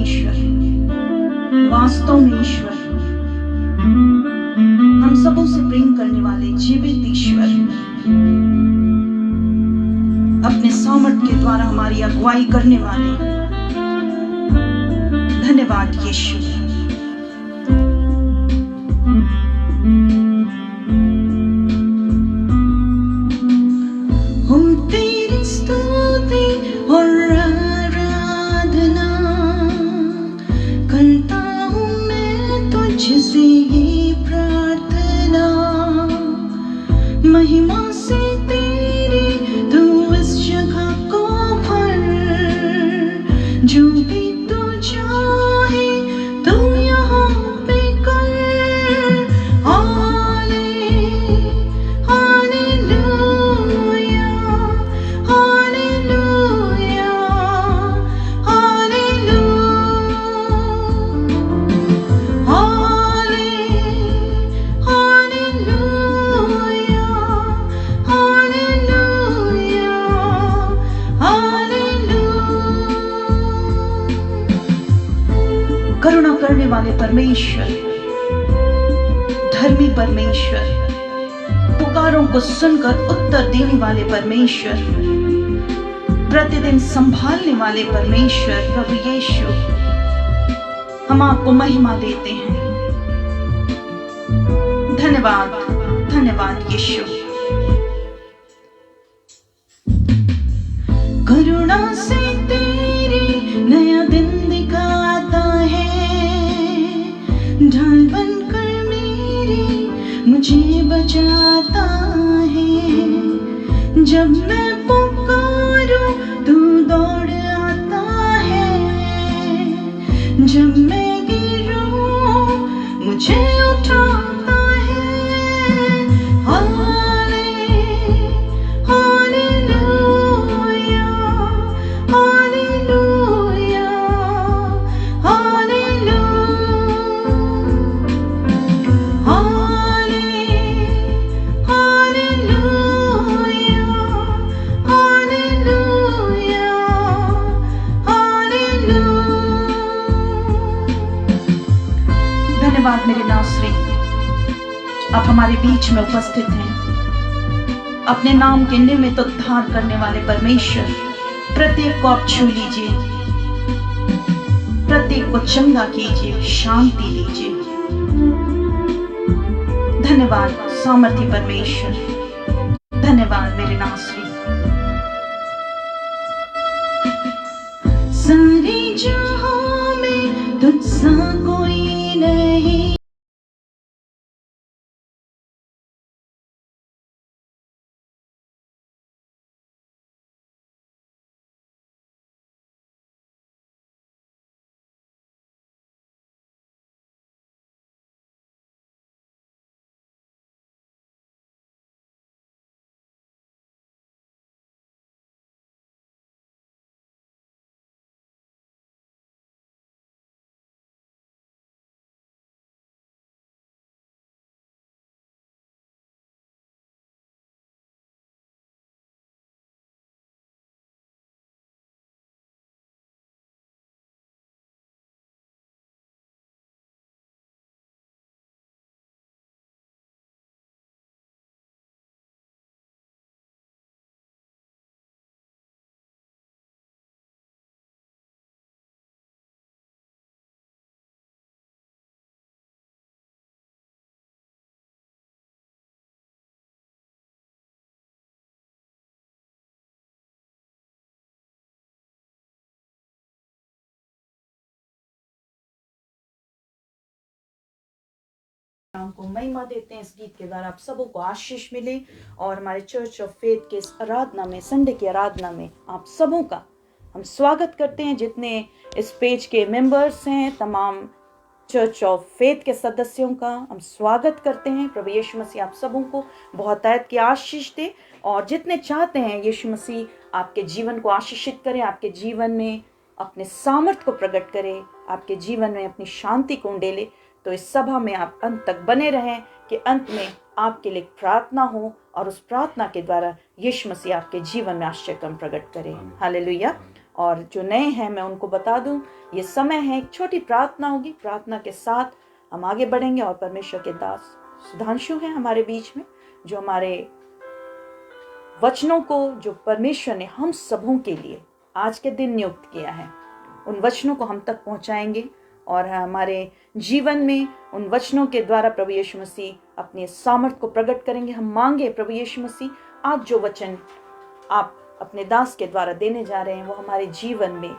ईश्वर, वास्तव में ईश्वर, हम सबों से प्रेम करने वाले जीवित ईश्वर, अपने सामर्थ के द्वारा हमारी अगुवाई करने वाले, धन्यवाद यीशु। हम तेरी स्तुति और आराधना करता हूँ मैं तुझसे ये प्रार्थना, महिमा से तेरी तू इस जगह को भर, जो भी तू चाहे तू यहाँ पे कर। करुणा करने वाले परमेश्वर, धर्मी परमेश्वर, पुकारों को सुनकर उत्तर देने वाले परमेश्वर, प्रतिदिन संभालने वाले परमेश्वर प्रभु यीशु, हम आपको महिमा देते हैं। धन्यवाद, धन्यवाद यीशु। करुणा से तेरी नया दिन दिखाता है, ढाल बनकर मेरी मुझे बचाता है। जब मैं पुकारूं तू दौड़ आता है, जब मैं गिरूं मुझे उठाता है। धन्यवाद मेरे नासरी, आप हमारे बीच में उपस्थित हैं। अपने नाम के निमित्त उद्धार करने वाले परमेश्वर, प्रत्येक को आप छू लीजिए, प्रत्येक को चंगा कीजिए, शांति दीजिए। धन्यवाद सामर्थी परमेश्वर, धन्यवाद मेरे नासरी। सारे जहां में तुझसा कोई नहीं, नाम को महिमा देते हैं। इस गीत के द्वारा आप सबों को आशीष मिले और हमारे चर्च ऑफ फेथ के इस आराधना में, संडे की आराधना में आप सबों का हम स्वागत करते हैं। जितने इस पेज के मेंबर्स हैं, तमाम चर्च ऑफ फेथ के सदस्यों का हम स्वागत करते हैं। प्रभु यीशु मसीह आप सबों को बहुत आयत की आशीष दे, और जितने चाहते हैं यीशु मसीह आपके जीवन को आशीषित करे, आपके जीवन में अपने सामर्थ को प्रकट करे, आपके जीवन में अपनी शांति को उंडेले। तो इस सभा में आप अंत तक बने रहें कि अंत में आपके लिए प्रार्थना हो, और उस प्रार्थना के द्वारा यीशु मसीह आपके जीवन में आश्चर्य प्रकट करे। हालेलुया। और जो नए हैं मैं उनको बता दूं, ये समय है, एक छोटी प्रार्थना होगी, प्रार्थना के साथ हम आगे बढ़ेंगे। और परमेश्वर के दास सुधांशु हैं हमारे बीच में, जो हमारे वचनों को, जो परमेश्वर ने हम सबों के लिए आज के दिन नियुक्त किया है, उन वचनों को हम तक पहुंचाएंगे और हमारे जीवन में उन वचनों के द्वारा प्रभु यीशु मसीह अपने सामर्थ को प्रकट करेंगे। हम मांगे प्रभु यीशु मसीह, आज जो वचन आप अपने दास के द्वारा देने जा रहे हैं वो हमारे जीवन में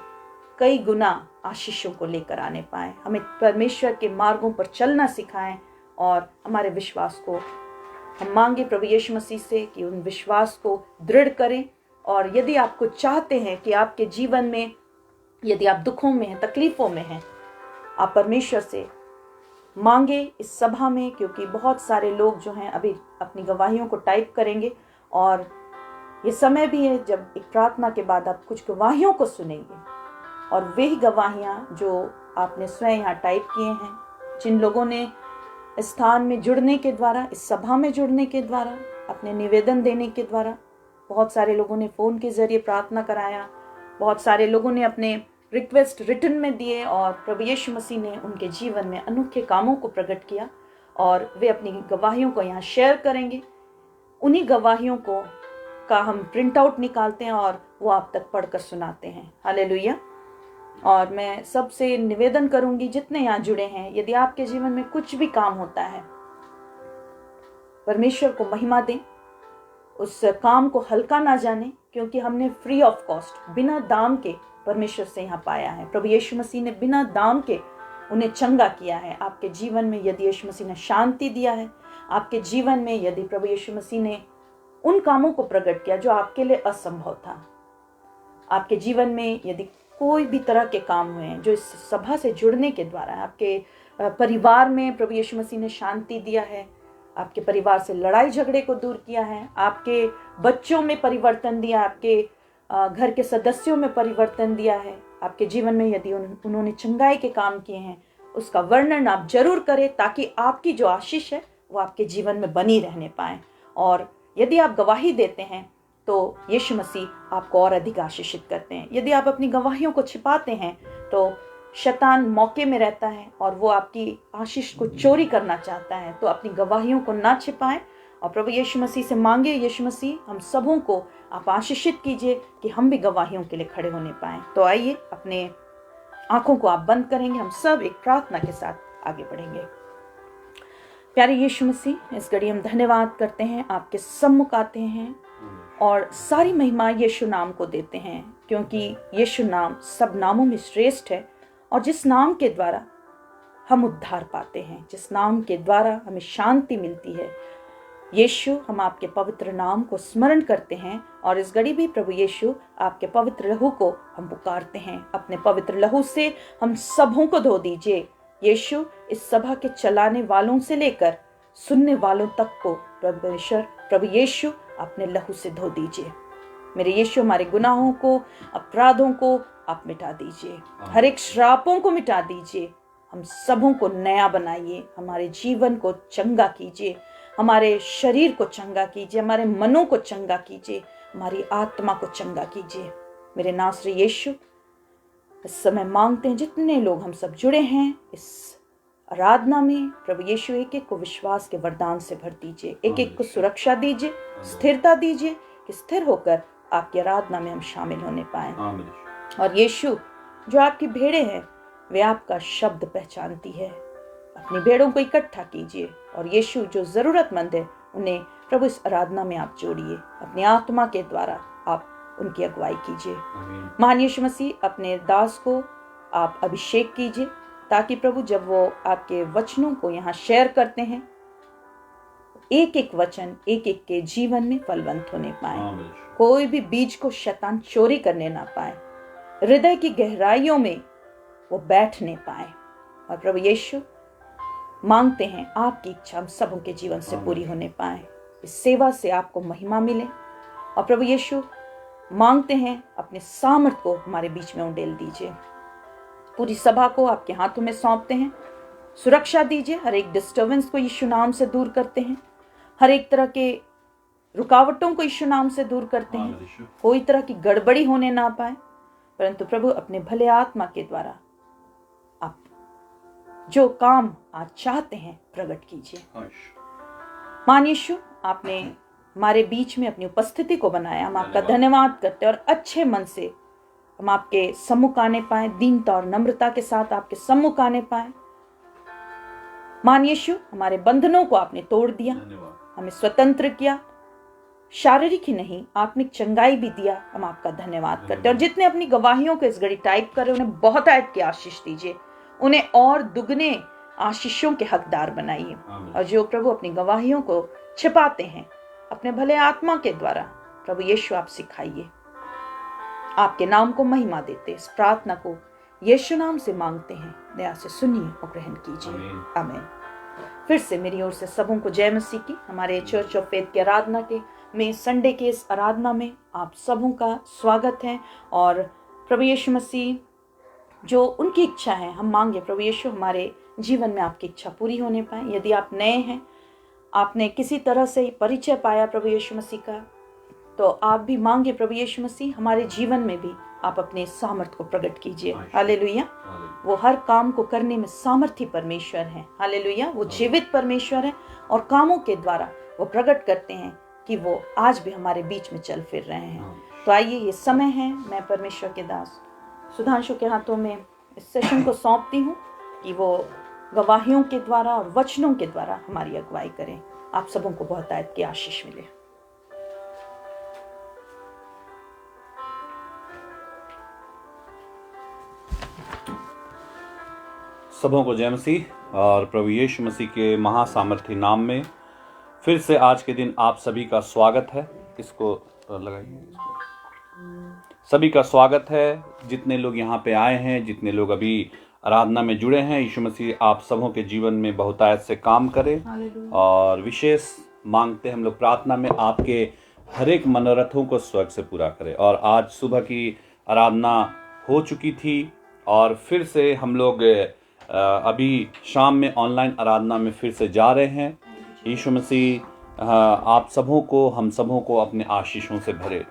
कई गुना आशीषों को लेकर आने पाए। हमें परमेश्वर के मार्गों पर चलना सिखाएं और हमारे विश्वास को हम मांगे प्रभु यीशु मसीह से कि उन विश्वास को दृढ़ करें। और यदि आपको चाहते हैं कि आपके जीवन में, यदि आप दुखों में हैं, तकलीफों में हैं, आप परमेश्वर से मांगे इस सभा में, क्योंकि बहुत सारे लोग जो हैं अभी अपनी गवाहियों को टाइप करेंगे और ये समय भी है जब एक प्रार्थना के बाद आप कुछ गवाहियों को सुनेंगे और वही गवाहियाँ जो आपने स्वयं यहाँ टाइप किए हैं, जिन लोगों ने इस स्थान में जुड़ने के द्वारा, इस सभा में जुड़ने के द्वारा, अपने निवेदन देने के द्वारा, बहुत सारे लोगों ने फ़ोन के जरिए प्रार्थना कराया, बहुत सारे लोगों ने अपने रिक्वेस्ट रिटन में दिए और प्रभु यीशु मसीह ने उनके जीवन में अनोखे कामों को प्रकट किया और वे अपनी गवाहियों को यहाँ शेयर करेंगे। उन्हीं गवाहियों को का हम प्रिंट आउट निकालते हैं और वो आप तक पढ़कर सुनाते हैं। हालेलुया। और मैं सबसे निवेदन करूंगी, जितने यहाँ जुड़े हैं, यदि आपके जीवन में कुछ भी काम होता है, परमेश्वर को महिमा दें, उस काम को हल्का ना जाने, क्योंकि हमने फ्री ऑफ कॉस्ट, बिना दाम के परमेश्वर से यहाँ पाया है। प्रभु यीशु मसीह ने बिना दाम के उन्हें चंगा किया है। आपके जीवन में यदि यीशु मसीह ने शांति दिया है, आपके जीवन में यदि प्रभु यीशु मसीह ने उन कामों को प्रकट किया जो आपके लिए असंभव था, आपके जीवन में यदि कोई भी तरह के काम हुए हैं जो इस सभा से जुड़ने के द्वारा, आपके परिवार में प्रभु यीशु मसीह ने शांति दिया है, आपके परिवार से लड़ाई झगड़े को दूर किया है, आपके बच्चों में परिवर्तन दिया, आपके घर के सदस्यों में परिवर्तन दिया है, आपके जीवन में यदि उन्होंने चंगाई के काम किए हैं, उसका वर्णन आप जरूर करें, ताकि आपकी जो आशीष है वो आपके जीवन में बनी रहने पाए। और यदि आप गवाही देते हैं तो यीशु मसीह आपको और अधिक आशीषित करते हैं। यदि आप अपनी गवाहियों को छिपाते हैं तो शैतान मौके में रहता है और वो आपकी आशीष को चोरी करना चाहता है। तो अपनी गवाहियों को ना छिपाएं और प्रभु यीशु मसीह से मांगे, यीशु मसीह हम सबों को आप आशीषित कीजिए कि हम भी गवाहियों के लिए खड़े होने पाएं। तो आइए, अपने आंखों को आप बंद करेंगे, हम सब एक प्रार्थना के साथ आगे बढ़ेंगे। प्यारे यीशु मसीह, इस घड़ी हम धन्यवाद करते हैं, आपके सम्मुख आते हैं और सारी महिमा यीशु नाम को देते हैं, क्योंकि यीशु नाम सब नामों में श्रेष्ठ है और जिस नाम के द्वारा हम उद्धार पाते हैं, जिस नाम के द्वारा हमें शांति मिलती है। यीशु, हम आपके पवित्र नाम को स्मरण करते हैं और इस घड़ी भी प्रभु यीशु आपके पवित्र लहू को हम पुकारते हैं। अपने पवित्र लहू से हम सबों को धो दीजिए। यीशु, इस सभा के चलाने वालों से लेकर सुनने वालों तक को प्रभु यीशु अपने लहू से धो दीजिए। मेरे यीशु, हमारे गुनाहों को, अपराधों को आप मिटा दीजिए, हर एक श्रापों को मिटा दीजिए, हम सबों को नया बनाइए, हमारे जीवन को चंगा कीजिए, हमारे शरीर को चंगा कीजिए, हमारे मनों को चंगा कीजिए, हमारी आत्मा को चंगा कीजिए। मेरे नासरी यीशु, इस समय मांगते हैं जितने लोग हम सब जुड़े हैं इस आराधना में, प्रभु यीशु एक एक को विश्वास के वरदान से भर दीजिए, एक एक को सुरक्षा दीजिए, स्थिरता दीजिए कि स्थिर होकर आपकी आराधना में हम शामिल होने पाए। और यीशु, जो आपकी भेड़ें हैं वे आपका शब्द पहचानती है, अपनी भेड़ों को इकट्ठा कीजिए। और यीशु, जो जरूरतमंद है उन्हें प्रभु इस आराधना में आप जोड़िए, अपनी आत्मा के द्वारा आप उनकी अगुवाई कीजिए। महान यीशु मसीह, अपने दास को आप अभिषेक कीजिए, ताकि प्रभु जब वो आपके वचनों को यहाँ शेयर करते हैं, एक एक वचन एक एक के जीवन में फलवंत होने पाए, कोई भी बीज को शैतान चोरी करने ना पाए, हृदय की गहराइयों में वो बैठने पाए। और प्रभु यीशु, मांगते हैं आपकी इच्छा हम सबों के जीवन से पूरी होने पाए, इस सेवा से आपको महिमा मिले। और प्रभु यीशु, मांगते हैं अपने सामर्थ को हमारे बीच में उंडेल दीजिए। पूरी सभा को आपके हाथों में सौंपते हैं, सुरक्षा दीजिए, हर एक डिस्टर्बेंस को यीशु नाम से दूर करते हैं, हर एक तरह के रुकावटों को यीशु नाम से दूर करते हैं, कोई तरह की गड़बड़ी होने ना पाए। परंतु प्रभु अपने भले आत्मा के द्वारा आप जो काम आज चाहते हैं प्रकट कीजिए। मान यीशु, आपने हमारे बीच में अपनी उपस्थिति को बनाया, हम आपका धन्यवाद करते हैं और अच्छे मन से हम आपके सम्मुख आने पाए, दीनता और नम्रता के साथ आपके सम्मुख आने पाए। मान यीशु, हमारे बंधनों को आपने तोड़ दिया, हमें स्वतंत्र किया, शारीरिक ही नहीं आत्मिक चंगाई भी दिया। हम आपका धन्यवाद करते हैं। और जितने अपनी गवाहियों को इस घड़ी टाइप कर रहे हैं, उन्हें बहुत आयत की आशीष दीजिए, उन्हें और दुगने आशीषों के हकदार बनाइए। और जो प्रभु अपनी गवाहियों को छिपाते हैं अपने भले आत्मा के द्वारा, प्रभु यीशु आप सिखाइए। आपके नाम को महिमा देते इस प्रार्थना को यीशु नाम से मांगते हैं, दया से सुनिए और ग्रहण कीजिए, आमीन। फिर से मेरी ओर से सबों को जय मसीह की। हमारे चर्च ऑफ फेथ के आराधना के में संडे के इस आराधना में आप सबों का स्वागत है। और प्रभु यीशु मसीह जो उनकी इच्छा है, हम मांगे प्रभु यीशु हमारे जीवन में आपकी इच्छा पूरी होने पाए। यदि आप नए हैं, आपने किसी तरह से परिचय पाया प्रभु यीशु मसीह का, तो आप भी मांगे प्रभु यीशु मसीह हमारे जीवन में भी आप अपने सामर्थ्य को प्रकट कीजिए। हालेलुया। वो हर काम को करने में सामर्थी परमेश्वर है। हालेलुया। वो जीवित परमेश्वर है और कामों के द्वारा वो प्रकट करते हैं कि वो आज भी हमारे बीच में चल फिर रहे हैं। तो आइए, ये समय है, मैं परमेश्वर के दास सुधांशु के हाथों में इस सेशन को सौंपती हूँ कि वो गवाहियों के द्वारा और वचनों के द्वारा हमारी अगुवाई करें। आप सबों को बहुत आयत की आशीष मिले। सबों को जय मसीह और प्रभु यीशु मसीह के महासामर्थी नाम में फिर से आज के दिन आप सभी का स्वागत है। इसको लगाइए, सभी का स्वागत है। जितने लोग यहाँ पे आए हैं, जितने लोग अभी आराधना में जुड़े हैं, यीशु मसीह आप सबों के जीवन में बहुतायत से काम करे। और विशेष मांगते हम लोग प्रार्थना में आपके हर एक मनोरथों को स्वर्ग से पूरा करे। और आज सुबह की आराधना हो चुकी थी और फिर से हम लोग अभी शाम में ऑनलाइन आराधना में फिर से जा रहे हैं। यीशु मसीह आप सबों को, हम सबों को अपने आशीषों से भरे।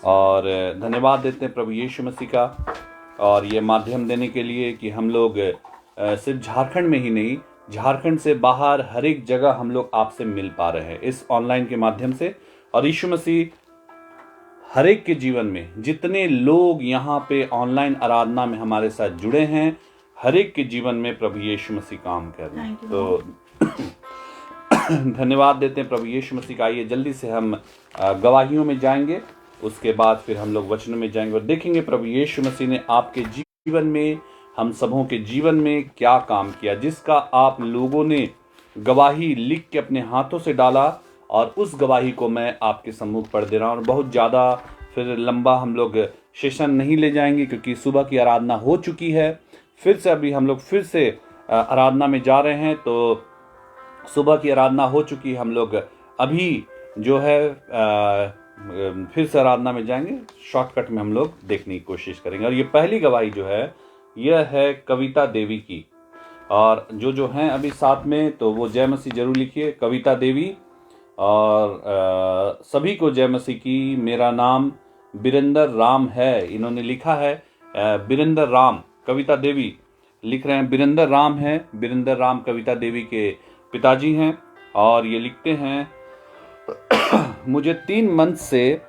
और धन्यवाद देते हैं प्रभु यीशु मसीह का और ये माध्यम देने के लिए कि हम लोग सिर्फ झारखंड में ही नहीं, झारखंड से बाहर हर एक जगह हम लोग आपसे मिल पा रहे हैं इस ऑनलाइन के माध्यम से। और यीशु मसीह हर एक के जीवन में, जितने लोग यहाँ पे ऑनलाइन आराधना में हमारे साथ जुड़े हैं, हर एक के जीवन में प्रभु यीशु मसीह काम कर रहे हैं। तो धन्यवाद देते हैं प्रभु यीशु मसीह का। आइए जल्दी से हम गवाहियों में जाएंगे, उसके बाद फिर हम लोग वचनों में जाएंगे और देखेंगे प्रभु यीशु मसीह ने आपके जीवन में, हम सबों के जीवन में क्या काम किया, जिसका आप लोगों ने गवाही लिख के अपने हाथों से डाला। और उस गवाही को मैं आपके सम्मुख पढ़ दे रहा हूँ। और बहुत ज़्यादा फिर लंबा हम लोग सेशन नहीं ले जाएंगे क्योंकि सुबह की आराधना हो चुकी है। फिर से अभी हम लोग फिर से आराधना में जा रहे हैं। तो सुबह की आराधना हो चुकी, हम लोग अभी जो है फिर से आराधना में जाएंगे। शॉर्टकट में हम लोग देखने की कोशिश करेंगे। और ये पहली गवाही जो है, यह है कविता देवी की। और जो हैं अभी साथ में, तो वो जय मसीह जरूर लिखिए, कविता देवी। और सभी को जय मसीह की। मेरा नाम बीरेंद्र राम है, इन्होंने लिखा है बीरेंद्र राम। कविता देवी लिख रहे हैं बीरेंद्र राम है। बीरेंद्र राम कविता देवी के पिताजी हैं। और ये लिखते हैं, मुझे 3 मंथ से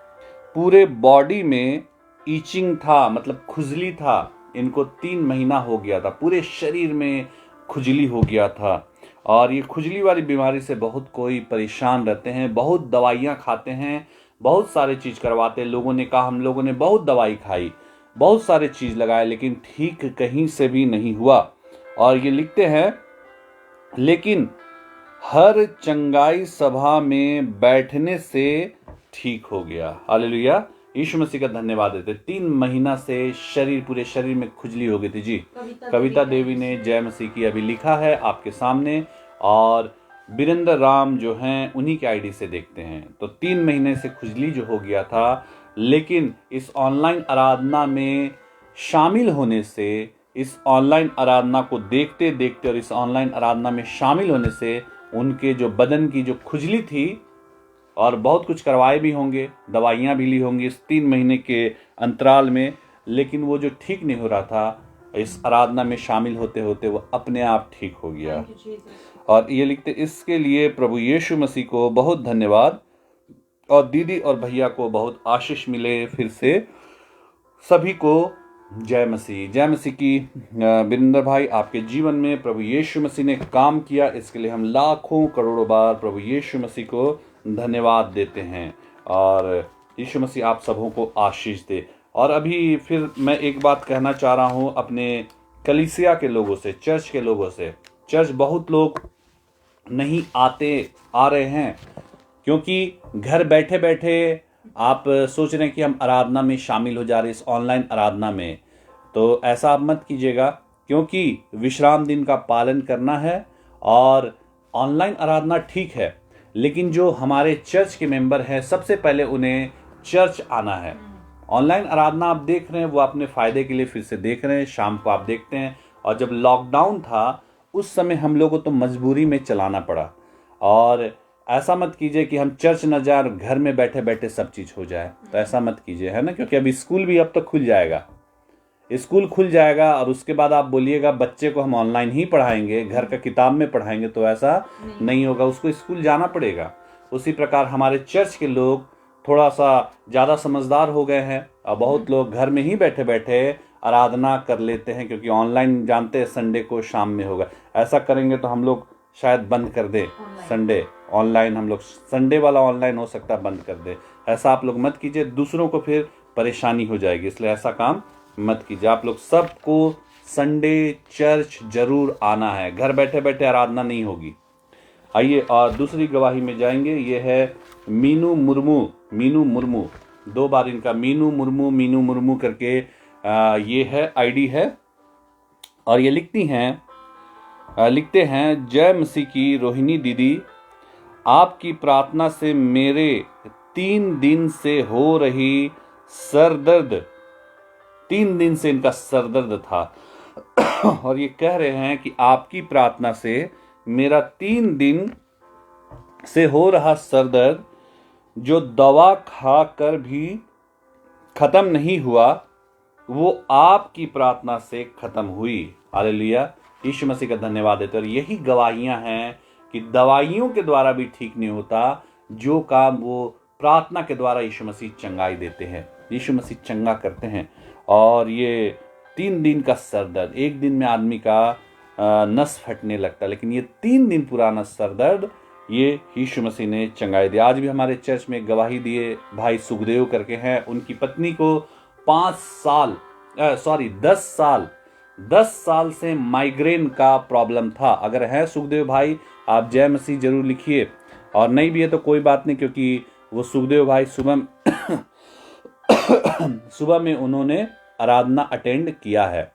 पूरे बॉडी में ईचिंग था, मतलब खुजली था। इनको 3 महीना हो गया था, पूरे शरीर में खुजली हो गया था। और ये खुजली वाली बीमारी से बहुत कोई परेशान रहते हैं, बहुत दवाइयाँ खाते हैं, बहुत सारे चीज़ करवाते हैं। लोगों ने कहा, हम लोगों ने बहुत दवाई खाई, बहुत सारे चीज़ लगाए, लेकिन ठीक कहीं से भी नहीं हुआ। और ये लिखते हैं, लेकिन हर चंगाई सभा में बैठने से ठीक हो गया। हालेलुया। यीशु मसीह का धन्यवाद देते। 3 महीना से शरीर, पूरे शरीर में खुजली हो गई थी जी। कविता देवी ने जय मसीह की अभी लिखा है आपके सामने। और बीरेंद्र राम जो हैं, उन्हीं के आईडी से देखते हैं। तो 3 महीने से खुजली जो हो गया था, लेकिन इस ऑनलाइन आराधना में शामिल होने से, इस ऑनलाइन आराधना को देखते देखते और इस ऑनलाइन आराधना में शामिल होने से उनके जो बदन की जो खुजली थी, और बहुत कुछ करवाए भी होंगे, दवाइयाँ भी ली होंगी इस 3 महीने के अंतराल में, लेकिन वो जो ठीक नहीं हो रहा था, इस आराधना में शामिल होते होते वो अपने आप ठीक हो गया। और ये लिखते, इसके लिए प्रभु यीशु मसीह को बहुत धन्यवाद और दीदी और भैया को बहुत आशीष मिले। फिर से सभी को जय मसीह। जय मसीह की। बिरेंद्र भाई, आपके जीवन में प्रभु यीशु मसीह ने काम किया, इसके लिए हम लाखों करोड़ों बार प्रभु यीशु मसीह को धन्यवाद देते हैं। और यीशु मसीह आप सबों को आशीष दे। और अभी फिर मैं एक बात कहना चाह रहा हूँ अपने कलीसिया के लोगों से, चर्च के लोगों से। चर्च बहुत लोग नहीं आ रहे हैं क्योंकि घर बैठे बैठे आप सोच रहे हैं कि हम आराधना में शामिल हो जा रहे हैं, इस ऑनलाइन आराधना में। तो ऐसा आप मत कीजिएगा, क्योंकि विश्राम दिन का पालन करना है। और ऑनलाइन आराधना ठीक है, लेकिन जो हमारे चर्च के मेंबर हैं, सबसे पहले उन्हें चर्च आना है। ऑनलाइन आराधना आप देख रहे हैं, वो अपने फ़ायदे के लिए फिर से देख रहे हैं, शाम को आप देखते हैं। और जब लॉकडाउन था उस समय हम लोगों को तो मजबूरी में चलाना पड़ा। और ऐसा मत कीजिए कि हम चर्च न जाए और घर में बैठे बैठे सब चीज़ हो जाए, तो ऐसा मत कीजिए, है ना। क्योंकि अभी स्कूल भी अब तक खुल जाएगा, स्कूल खुल जाएगा और उसके बाद आप बोलिएगा बच्चे को हम ऑनलाइन ही पढ़ाएंगे, घर का किताब में पढ़ाएंगे, तो ऐसा नहीं होगा, उसको स्कूल जाना पड़ेगा। उसी प्रकार हमारे चर्च के लोग थोड़ा सा ज़्यादा समझदार हो गए हैं और बहुत लोग घर में ही बैठे बैठे आराधना कर लेते हैं, क्योंकि ऑनलाइन जानते हैं संडे को शाम में होगा। ऐसा करेंगे तो हम लोग शायद बंद कर दें संडे ऑनलाइन, हम लोग संडे वाला ऑनलाइन हो सकता है बंद कर दें। ऐसा आप लोग मत कीजिए, दूसरों को फिर परेशानी हो जाएगी, इसलिए ऐसा काम मत कीजिए। आप लोग सबको संडे चर्च जरूर आना है, घर बैठे बैठे आराधना नहीं होगी। आइए और दूसरी गवाही में जाएंगे। ये है मीनू मुर्मू, 2 बार इनका मीनू मुर्मू करके ये है आईडी है। और ये लिखते हैं, जय मसीह की रोहिणी दीदी, आपकी प्रार्थना से मेरे 3 दिन से हो रही सरदर्द, 3 दिन से इनका सरदर्द था। और ये कह रहे हैं कि आपकी प्रार्थना से मेरा 3 दिन से हो रहा सरदर्द, जो दवा खाकर भी खत्म नहीं हुआ, वो आपकी प्रार्थना से खत्म हुई। हालेलुया, यीशु मसीह का धन्यवाद देते। और यही गवाहियां हैं कि दवाइयों के द्वारा भी ठीक नहीं होता, जो काम वो प्रार्थना के द्वारा यीशु मसीह चंगाई देते हैं, यीशु मसीह चंगा करते हैं। और ये 3 दिन का सरदर्द, एक दिन में आदमी का नस फटने लगता, लेकिन ये 3 दिन पुराना सरदर्द ये यीशु मसीह ने चंगाई दिया। आज भी हमारे चर्च में गवाही दिए भाई सुखदेव करके हैं, उनकी पत्नी को 10 साल से माइग्रेन का प्रॉब्लम था। अगर है सुखदेव भाई, आप जय मसीह जरूर लिखिए, और नहीं भी है तो कोई बात नहीं, क्योंकि वो सुखदेव भाई सुबह में उन्होंने आराधना अटेंड किया है।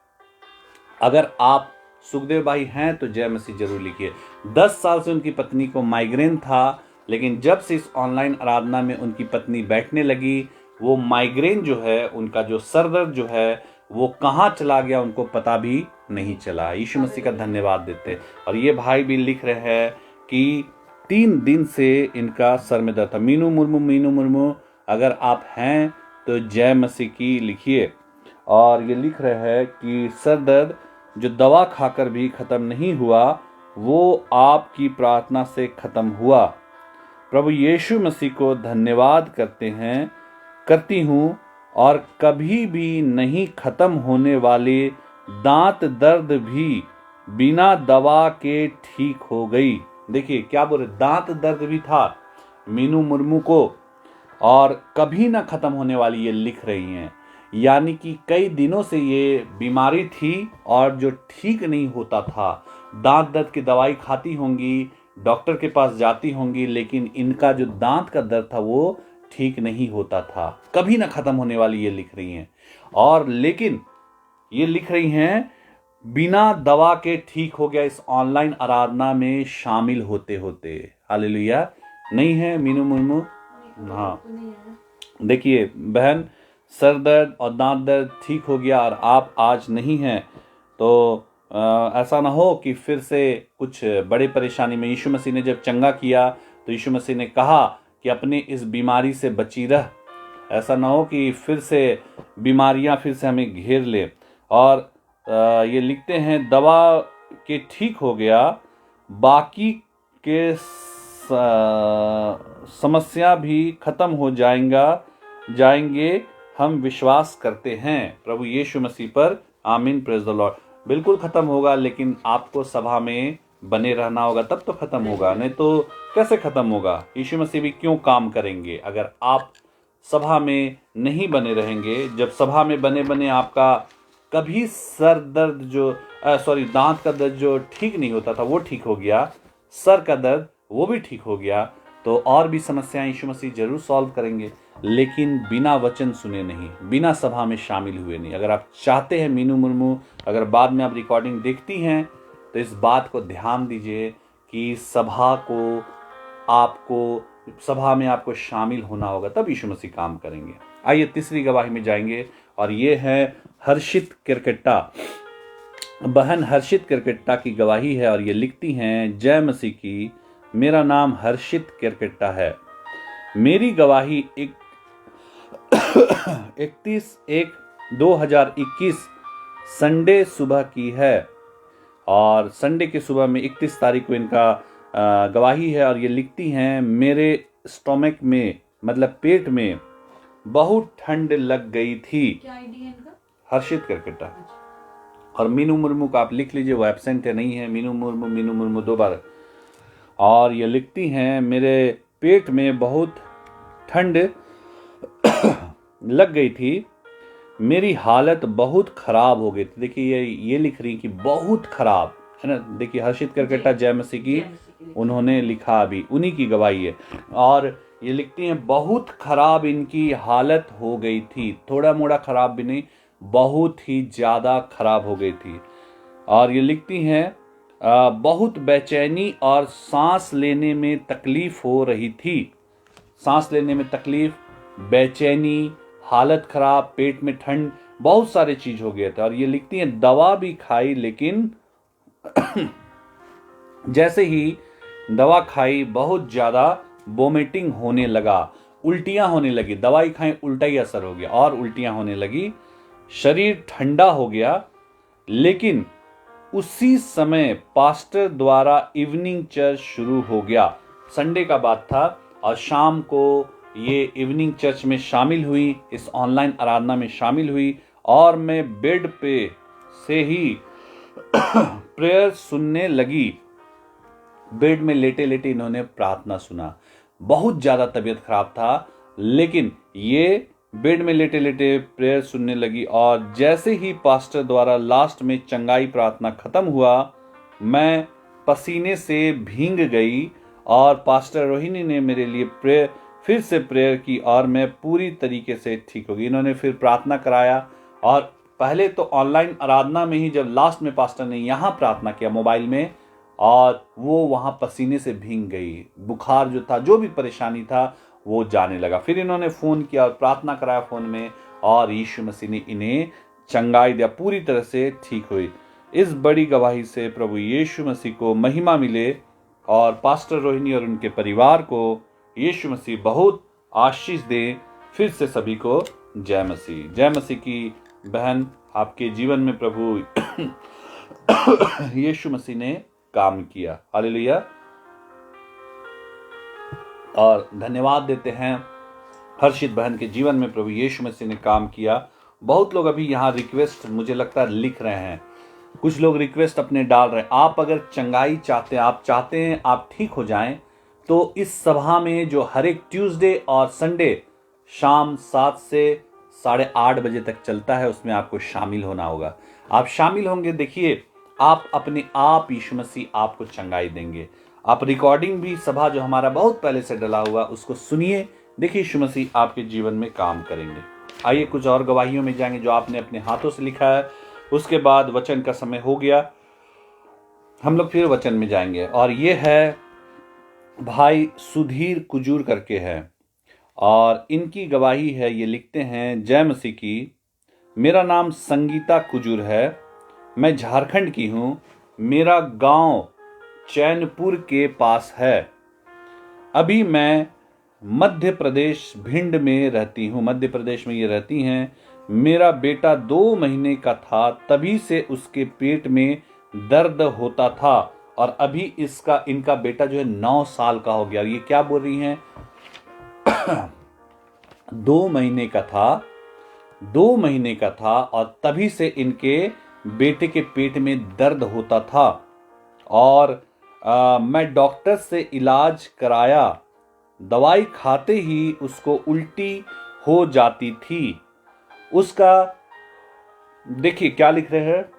अगर आप सुखदेव भाई हैं तो जय मसीह जरूर लिखिए। 10 साल से उनकी पत्नी को माइग्रेन था, लेकिन जब से इस ऑनलाइन आराधना में उनकी पत्नी बैठने लगी, वो माइग्रेन जो है, उनका जो सरदर्द जो है, वो कहाँ चला गया उनको पता भी नहीं चला। यीशु मसीह का धन्यवाद देते। और ये भाई भी लिख रहे हैं कि 3 दिन से इनका सर में दर्द था। मीनू मुर्मू, अगर आप हैं तो जय मसीह की लिखिए। और ये लिख रहे हैं कि सर दर्द जो दवा खाकर भी खत्म नहीं हुआ, वो आपकी प्रार्थना से खत्म हुआ। प्रभु यीशु मसीह को धन्यवाद करती हूँ, और कभी भी नहीं खत्म होने वाले दांत दर्द भी बिना दवा के ठीक हो गई। देखिए क्या बोल रहे, दांत दर्द भी था मीनू मुर्मू को, और कभी ना खत्म होने वाली ये लिख रही हैं। यानी कि कई दिनों से ये बीमारी थी और जो ठीक नहीं होता था। दांत दर्द की दवाई खाती होंगी, डॉक्टर के पास जाती होंगी, लेकिन इनका जो दांत का दर्द था वो ठीक नहीं होता था, कभी ना खत्म होने वाली ये लिख रही हैं। और लेकिन ये लिख रही हैं बिना दवा के ठीक हो गया इस ऑनलाइन आराधना में शामिल होते होते। हालेलुया। नहीं है मीनू मुर्मू? हाँ, देखिए बहन, सर दर्द और दांत दर्द ठीक हो गया और आप आज नहीं हैं, तो ऐसा ना हो कि फिर से कुछ बड़े परेशानी में। यीशु मसीह ने जब चंगा किया तो यीशु मसीह ने कहा कि अपने इस बीमारी से बची रह। ऐसा ना हो कि फिर से बीमारियां फिर से हमें घेर ले। और ये लिखते हैं दवा के ठीक हो गया, बाकी के समस्या भी खत्म हो जाएंगे, हम विश्वास करते हैं प्रभु यीशु मसीह पर। आमीन, प्रेज द लॉर्ड। बिल्कुल खत्म होगा, लेकिन आपको सभा में बने रहना होगा, तब तो खत्म होगा, नहीं तो कैसे खत्म होगा। यीशु मसीह भी क्यों काम करेंगे अगर आप सभा में नहीं बने रहेंगे। जब सभा में बने बने आपका कभी सर दर्द दांत का दर्द जो ठीक नहीं होता था वो ठीक हो गया, सर का दर्द वो भी ठीक हो गया, तो और भी समस्याएं यीशु मसीह जरूर सॉल्व करेंगे। लेकिन बिना वचन सुने नहीं, बिना सभा में शामिल हुए नहीं। अगर आप चाहते हैं मीनू मुर्मू, अगर बाद में आप रिकॉर्डिंग देखती हैं तो इस बात को ध्यान दीजिए कि सभा में आपको शामिल होना होगा, तब यीशु मसीह काम करेंगे। आइए तीसरी गवाही में जाएंगे, और ये है हर्षित किरकिट्टा। बहन हर्षित किरकिट्टा की गवाही है, और ये लिखती हैं, जय मसीह की, मेरा नाम हर्षित किरकिट्टा है। मेरी गवाही 31/1/2021 संडे सुबह की है, और संडे के सुबह में 31 तारीख को इनका गवाही है। और ये लिखती हैं, मेरे स्टोमक में मतलब पेट में बहुत ठंड लग गई थी। क्या आईडी है इनका? हर्षित किरकिट्टा। और मीनू मुर्मू का आप लिख लीजिए, वो एब्सेंट है, नहीं है। मीनू मुर्मू 2 बार। और ये लिखती हैं, मेरे पेट में बहुत ठंड लग गई थी, मेरी हालत बहुत खराब हो गई थी। देखिए ये लिख रही कि बहुत खराब, है ना। देखिए हर्षित किरकिट्टा जय मसीह की उन्होंने लिखा, अभी उन्हीं की गवाही है। और ये लिखती हैं, बहुत खराब इनकी हालत हो गई थी, थोड़ा मोड़ा खराब भी नहीं, बहुत ही ज़्यादा खराब हो गई थी। और ये लिखती हैं, बहुत बेचैनी और सांस लेने में तकलीफ हो रही थी। सांस लेने में तकलीफ, बेचैनी, हालत खराब, पेट में ठंड, बहुत सारे चीज हो गए थे। और ये लिखती हैं, दवा भी खाई, लेकिन जैसे ही दवा खाई बहुत ज्यादा वोमिटिंग होने लगा, उल्टियां होने लगी। दवाई खाई, उल्टा ही असर हो गया और उल्टियां होने लगी, शरीर ठंडा हो गया। लेकिन उसी समय पास्टर द्वारा इवनिंग चर्च शुरू हो गया। संडे का बात था और शाम को ये इवनिंग चर्च में शामिल हुई, इस ऑनलाइन आराधना में शामिल हुई। और मैं बेड पे से ही प्रेयर सुनने लगी। बेड में लेटे लेटे इन्होंने प्रार्थना सुना। बहुत ज्यादा तबीयत खराब था, लेकिन ये बेड में लेटे लेटे प्रेयर सुनने लगी। और जैसे ही पास्टर द्वारा लास्ट में चंगाई प्रार्थना खत्म हुआ, मैं पसीने से भींग गई और पास्टर रोहिणी ने मेरे लिए फिर से प्रेयर की और मैं पूरी तरीके से ठीक हो गई। इन्होंने फिर प्रार्थना कराया, और पहले तो ऑनलाइन आराधना में ही, जब लास्ट में पास्टर ने यहाँ प्रार्थना किया मोबाइल में, और वो वहाँ पसीने से भींग गई। बुखार जो था, जो भी परेशानी था, वो जाने लगा। फिर इन्होंने फ़ोन किया और प्रार्थना कराया फ़ोन में, और यीशु मसीह ने इन्हें चंगाई दिया, पूरी तरह से ठीक हुई। इस बड़ी गवाही से प्रभु यीशु मसीह को महिमा मिले, और पास्टर रोहिणी और उनके परिवार को यीशु मसीह बहुत आशीष दे। फिर से सभी को जय मसीह। जय मसीह की बहन, आपके जीवन में प्रभु यीशु मसीह ने काम किया। हालेलुया। और धन्यवाद देते हैं हर्षित बहन के जीवन में प्रभु यीशु मसीह ने काम किया। बहुत लोग अभी यहाँ रिक्वेस्ट मुझे लगता है लिख रहे हैं, कुछ लोग रिक्वेस्ट अपने डाल रहे हैं। आप अगर चंगाई चाहते हैं, आप चाहते हैं आप ठीक हो जाएं, तो इस सभा में जो हर एक ट्यूसडे और संडे शाम 7 से 8:30 बजे तक चलता है, उसमें आपको शामिल होना होगा। आप शामिल होंगे, देखिए आप अपने आप, यीशु मसीह आपको चंगाई देंगे। आप रिकॉर्डिंग भी सभा जो हमारा बहुत पहले से डला हुआ, उसको सुनिए, देखिए यीशु मसीह आपके जीवन में काम करेंगे। आइए कुछ और गवाहियों में जाएंगे जो आपने अपने हाथों से लिखा है। उसके बाद वचन का समय हो गया, हम लोग फिर वचन में जाएंगे। और ये है भाई सुधीर कुजूर करके है, और इनकी गवाही है। ये लिखते हैं, जय मसीह की, मेरा नाम संगीता कुजूर है, मैं झारखंड की हूँ, मेरा गांव चैनपुर के पास है। अभी मैं मध्य प्रदेश भिंड में रहती हूँ। मध्य प्रदेश में ये रहती हैं। मेरा बेटा 2 महीने का था, तभी से उसके पेट में दर्द होता था और अभी इनका बेटा जो है 9 साल का हो गया। ये क्या बोल रही हैं? 2 महीने का था, 2 महीने का था और तभी से इनके बेटे के पेट में दर्द होता था और मैं डॉक्टर से इलाज कराया, दवाई खाते ही उसको उल्टी हो जाती थी। उसका, देखिए क्या लिख रहे हैं,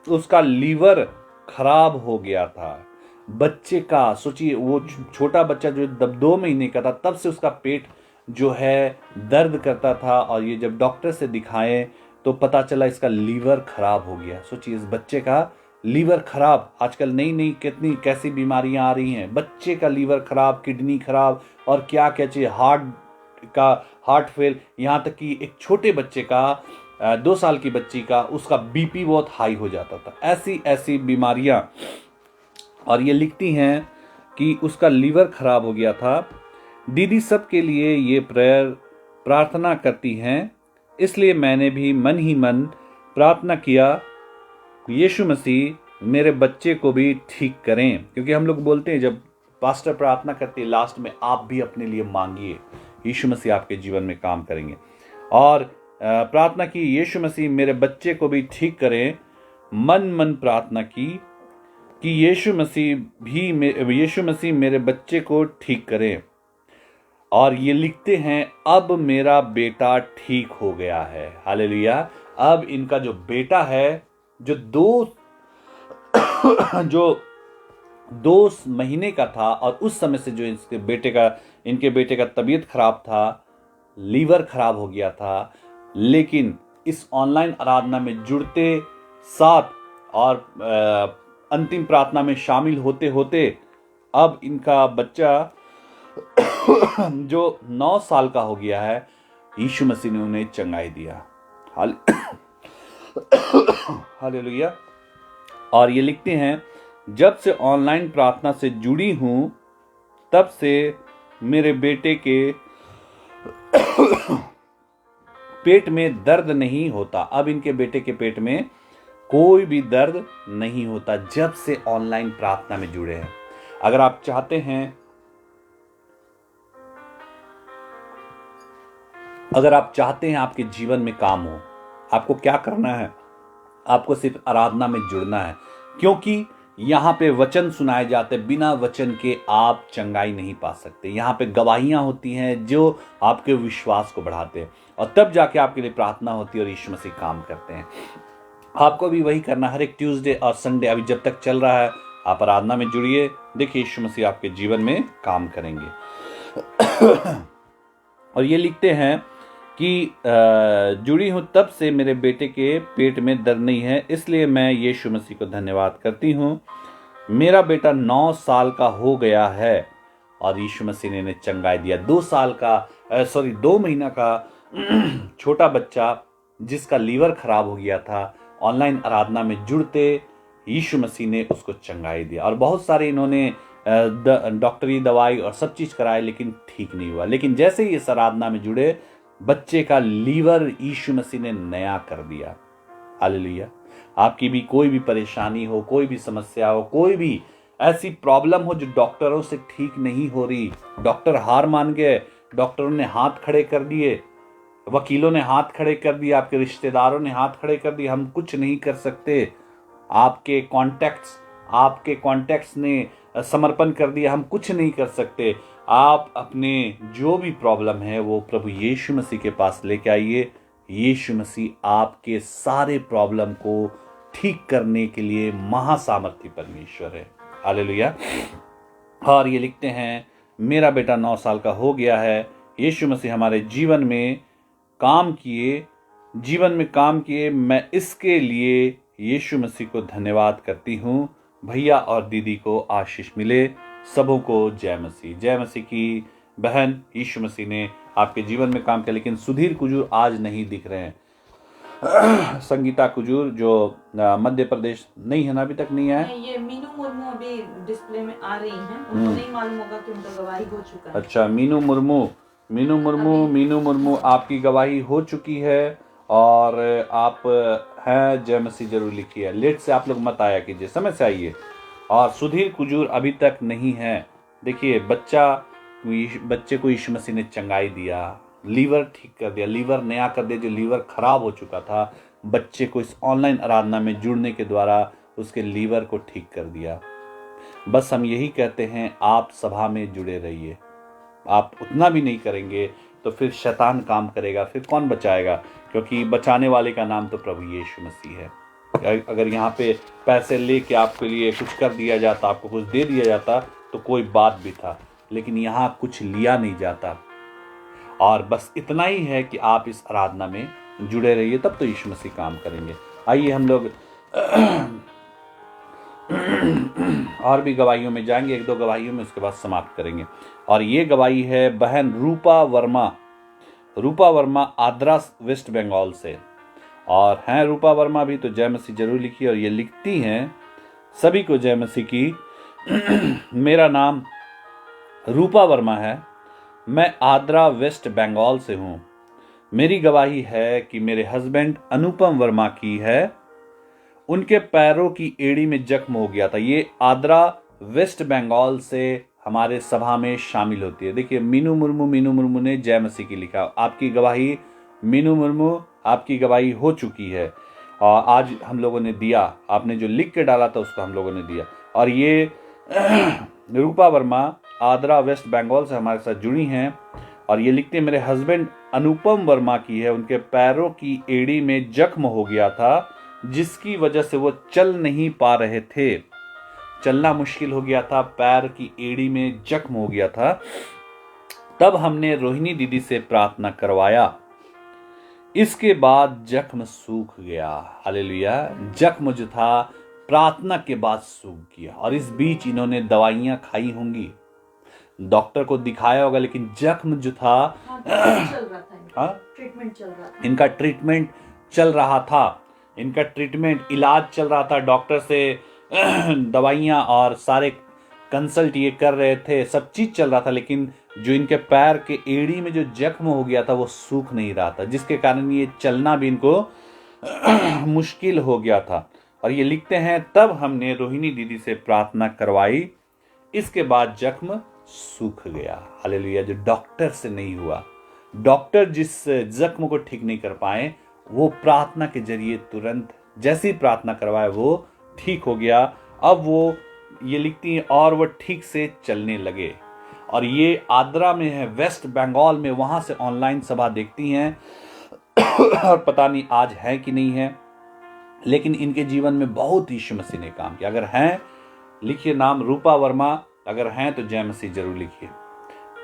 उसका लीवर खराब हो गया था। बच्चे का सोचिए, वो छोटा बच्चा जो 2 महीने का था तब से उसका पेट जो है दर्द करता था और ये जब डॉक्टर से दिखाए तो पता चला इसका लीवर खराब हो गया। सोचिए इस बच्चे का लीवर खराब, आजकल नई नई कितनी कैसी बीमारियां आ रही हैं, बच्चे का लीवर खराब, किडनी खराब और क्या क्या चाहिए, हार्ट फेल, यहाँ तक कि एक छोटे बच्चे का 2 साल की बच्ची का उसका बीपी बहुत हाई हो जाता था। ऐसी ऐसी बीमारियां। और ये लिखती हैं कि उसका लीवर खराब हो गया था। दीदी सबके लिए ये प्रार्थना करती हैं, इसलिए मैंने भी मन ही मन प्रार्थना किया, यीशु मसीह मेरे बच्चे को भी ठीक करें। क्योंकि हम लोग बोलते हैं जब पास्टर प्रार्थना करते हैं लास्ट में, आप भी अपने लिए मांगिए, यीशु मसीह आपके जीवन में काम करेंगे। और प्रार्थना की, यीशु मसीह मेरे बच्चे को भी ठीक करें। मन मन प्रार्थना की कि यीशु मसीह मेरे बच्चे को ठीक करें। और ये लिखते हैं, अब मेरा बेटा ठीक हो गया है। हालेलुया। अब इनका जो बेटा है जो 2 महीने का था और उस समय से जो इनके बेटे का तबीयत खराब था, लीवर खराब हो गया था, लेकिन इस ऑनलाइन आराधना में जुड़ते साथ और अंतिम प्रार्थना में शामिल होते होते अब इनका बच्चा जो 9 साल का हो गया है, यीशु मसीह ने उन्हें चंगाई दिया। हालेलुया। और ये लिखते हैं, जब से ऑनलाइन प्रार्थना से जुड़ी हूं तब से मेरे बेटे के पेट में दर्द नहीं होता। अब इनके बेटे के पेट में कोई भी दर्द नहीं होता जब से ऑनलाइन प्रार्थना में जुड़े हैं। अगर आप चाहते हैं आपके जीवन में काम हो, आपको क्या करना है? आपको सिर्फ आराधना में जुड़ना है, क्योंकि यहां पे वचन सुनाए जाते, बिना वचन के आप चंगाई नहीं पा सकते। यहां पे गवाहियां होती हैं जो आपके विश्वास को बढ़ाते हैं और तब जाके आपके लिए प्रार्थना होती है और यीशु मसीह काम करते हैं। आपको भी वही करना। हर एक ट्यूसडे और संडे अभी जब तक चल रहा है, आप आराधना में जुड़िए, देखिए यीशु मसीह आपके जीवन में काम करेंगे। और ये लिखते हैं कि जुड़ी हूं तब से मेरे बेटे के पेट में दर्द नहीं है, इसलिए मैं यीशु मसीह को धन्यवाद करती हूं। मेरा बेटा 9 साल का हो गया है और यीशु मसीह ने इन्हें चंगाई दिया। 2 महीना का छोटा बच्चा जिसका लीवर खराब हो गया था, ऑनलाइन आराधना में जुड़ते यीशु मसीह ने उसको चंगाई दिया। और बहुत सारे इन्होंने डॉक्टरी दवाई और सब चीज कराए, लेकिन ठीक नहीं हुआ। लेकिन जैसे ही इस आराधना में जुड़े, बच्चे का लीवर यीशु मसीह ने नया कर दिया। हालेलुया। आपकी भी कोई भी परेशानी हो, कोई भी समस्या हो, कोई भी ऐसी प्रॉब्लम हो जो डॉक्टरों से ठीक नहीं हो रही, डॉक्टर हार मान गए, डॉक्टरों ने हाथ खड़े कर दिए, वकीलों ने हाथ खड़े कर दिए, आपके रिश्तेदारों ने हाथ खड़े कर दिए, हम कुछ नहीं कर सकते, आपके कॉन्टैक्ट्स ने समर्पण कर दिया, हम कुछ नहीं कर सकते। आप अपने जो भी प्रॉब्लम है वो प्रभु यीशु मसीह के पास लेके आइए। यीशु मसीह आपके सारे प्रॉब्लम को ठीक करने के लिए महासामर्थी परमेश्वर है। हालेलुया। और ये लिखते हैं, मेरा बेटा 9 साल का हो गया है। यीशु मसीह हमारे जीवन में काम किए, मैं इसके लिए यीशु मसीह को धन्यवाद करती हूँ। भैया और दीदी को आशीष मिले। सबों को जय मसीह। जय मसीह की बहन, यीशु मसीह ने आपके जीवन में काम किया। लेकिन सुधीर कुजूर आज नहीं दिख रहे हैं। संगीता कुजूर जो मध्य प्रदेश नहीं है ना, अभी तक नहीं है। ये मीनू मुर्मू अभी डिस्प्ले में आ रही हैं, उनको नहीं मालूम होगा कि उनका गवाही हो चुका है। अच्छा, मीनू मुर्मू आपकी गवाही हो चुकी है और आप हैं जय मसीह जरूर लिखिए। लेट से आप लोग मत आया कीजिए, समय से आइए। और सुधीर कुजूर अभी तक नहीं है। देखिए बच्चे को यीशु मसीह ने चंगाई दिया, लीवर ठीक कर दिया, लीवर नया कर दिया। जो लीवर खराब हो चुका था, बच्चे को इस ऑनलाइन आराधना में जुड़ने के द्वारा उसके लीवर को ठीक कर दिया। बस हम यही कहते हैं, आप सभा में जुड़े रहिए। आप उतना भी नहीं करेंगे तो फिर शैतान काम करेगा, फिर कौन बचाएगा? क्योंकि बचाने वाले का नाम तो प्रभु यीशु मसीह है। अगर यहाँ पे पैसे लेके आपके लिए कुछ कर दिया जाता, आपको कुछ दे दिया जाता तो कोई बात भी था, लेकिन यहाँ कुछ लिया नहीं जाता। और बस इतना ही है कि आप इस आराधना में जुड़े रहिए, तब तो यीशु मसीह काम करेंगे। आइए हम लोग और भी गवाहियों में जाएंगे, एक दो गवाहियों में, उसके बाद समाप्त करेंगे। और ये गवाही है बहन रूपा वर्मा आद्रा वेस्ट बंगाल से। और हैं रूपा वर्मा भी, तो जय मसीह जरूर लिखिए। और ये लिखती हैं, सभी को जय मसीह की। मेरा नाम रूपा वर्मा है, मैं आद्रा वेस्ट बंगाल से हूँ। मेरी गवाही है कि मेरे हस्बैंड अनुपम वर्मा की है, उनके पैरों की एड़ी में जख्म हो गया था। ये आद्रा वेस्ट बंगाल से हमारे सभा में शामिल होती है। देखिए मीनू मुर्मू ने जय मसीह की लिखा। आपकी गवाही मीनू मुर्मू, आपकी गवाही हो चुकी है और आज हम लोगों ने दिया। आपने जो लिख के डाला था उसको हम लोगों ने दिया। और ये रूपा वर्मा आद्रा वेस्ट बंगाल से हमारे साथ जुड़ी हैं और ये लिखते हैं, मेरे हस्बैंड अनुपम वर्मा की है, उनके पैरों की एड़ी में जख्म हो गया था, जिसकी वजह से वो चल नहीं पा रहे थे। चलना मुश्किल हो गया था, पैर की एड़ी में जख्म हो गया था। तब हमने रोहिणी दीदी से प्रार्थना करवाया, इसके बाद जख्म सूख गया। हालेलुया। जख्म जो था प्रार्थना के बाद सूख गया। और इस बीच इन्होंने दवाइयां खाई होंगी, डॉक्टर को दिखाया होगा, लेकिन जख्म जो था ट्रीटमेंट चल रहा था। इनका ट्रीटमेंट चल रहा था, इनका ट्रीटमेंट इलाज चल रहा था। डॉक्टर से दवाइयां और सारे कंसल्ट ये कर रहे थे, सब चीज चल रहा था, लेकिन जो इनके पैर के एड़ी में जो जख्म हो गया था वो सूख नहीं रहा था, जिसके कारण ये चलना भी इनको मुश्किल हो गया था। और ये लिखते हैं, तब हमने रोहिणी दीदी से प्रार्थना करवाई, इसके बाद जख्म सूख गया। हालेलुया। जो डॉक्टर से नहीं हुआ, डॉक्टर जिस जख्म को ठीक नहीं कर पाए, वो प्रार्थना के जरिए तुरंत जैसी प्रार्थना करवाए वो ठीक हो गया। अब वो ये लिखती हैं, और वो ठीक से चलने लगे। और ये आद्रा में है, वेस्ट बंगाल में, वहां से ऑनलाइन सभा देखती हैं और पता नहीं आज है कि नहीं है, लेकिन इनके जीवन में बहुत यीशु मसीह ने काम किया। अगर हैं लिखिए नाम रूपा वर्मा, अगर हैं तो जय मसीह जरूर लिखिए।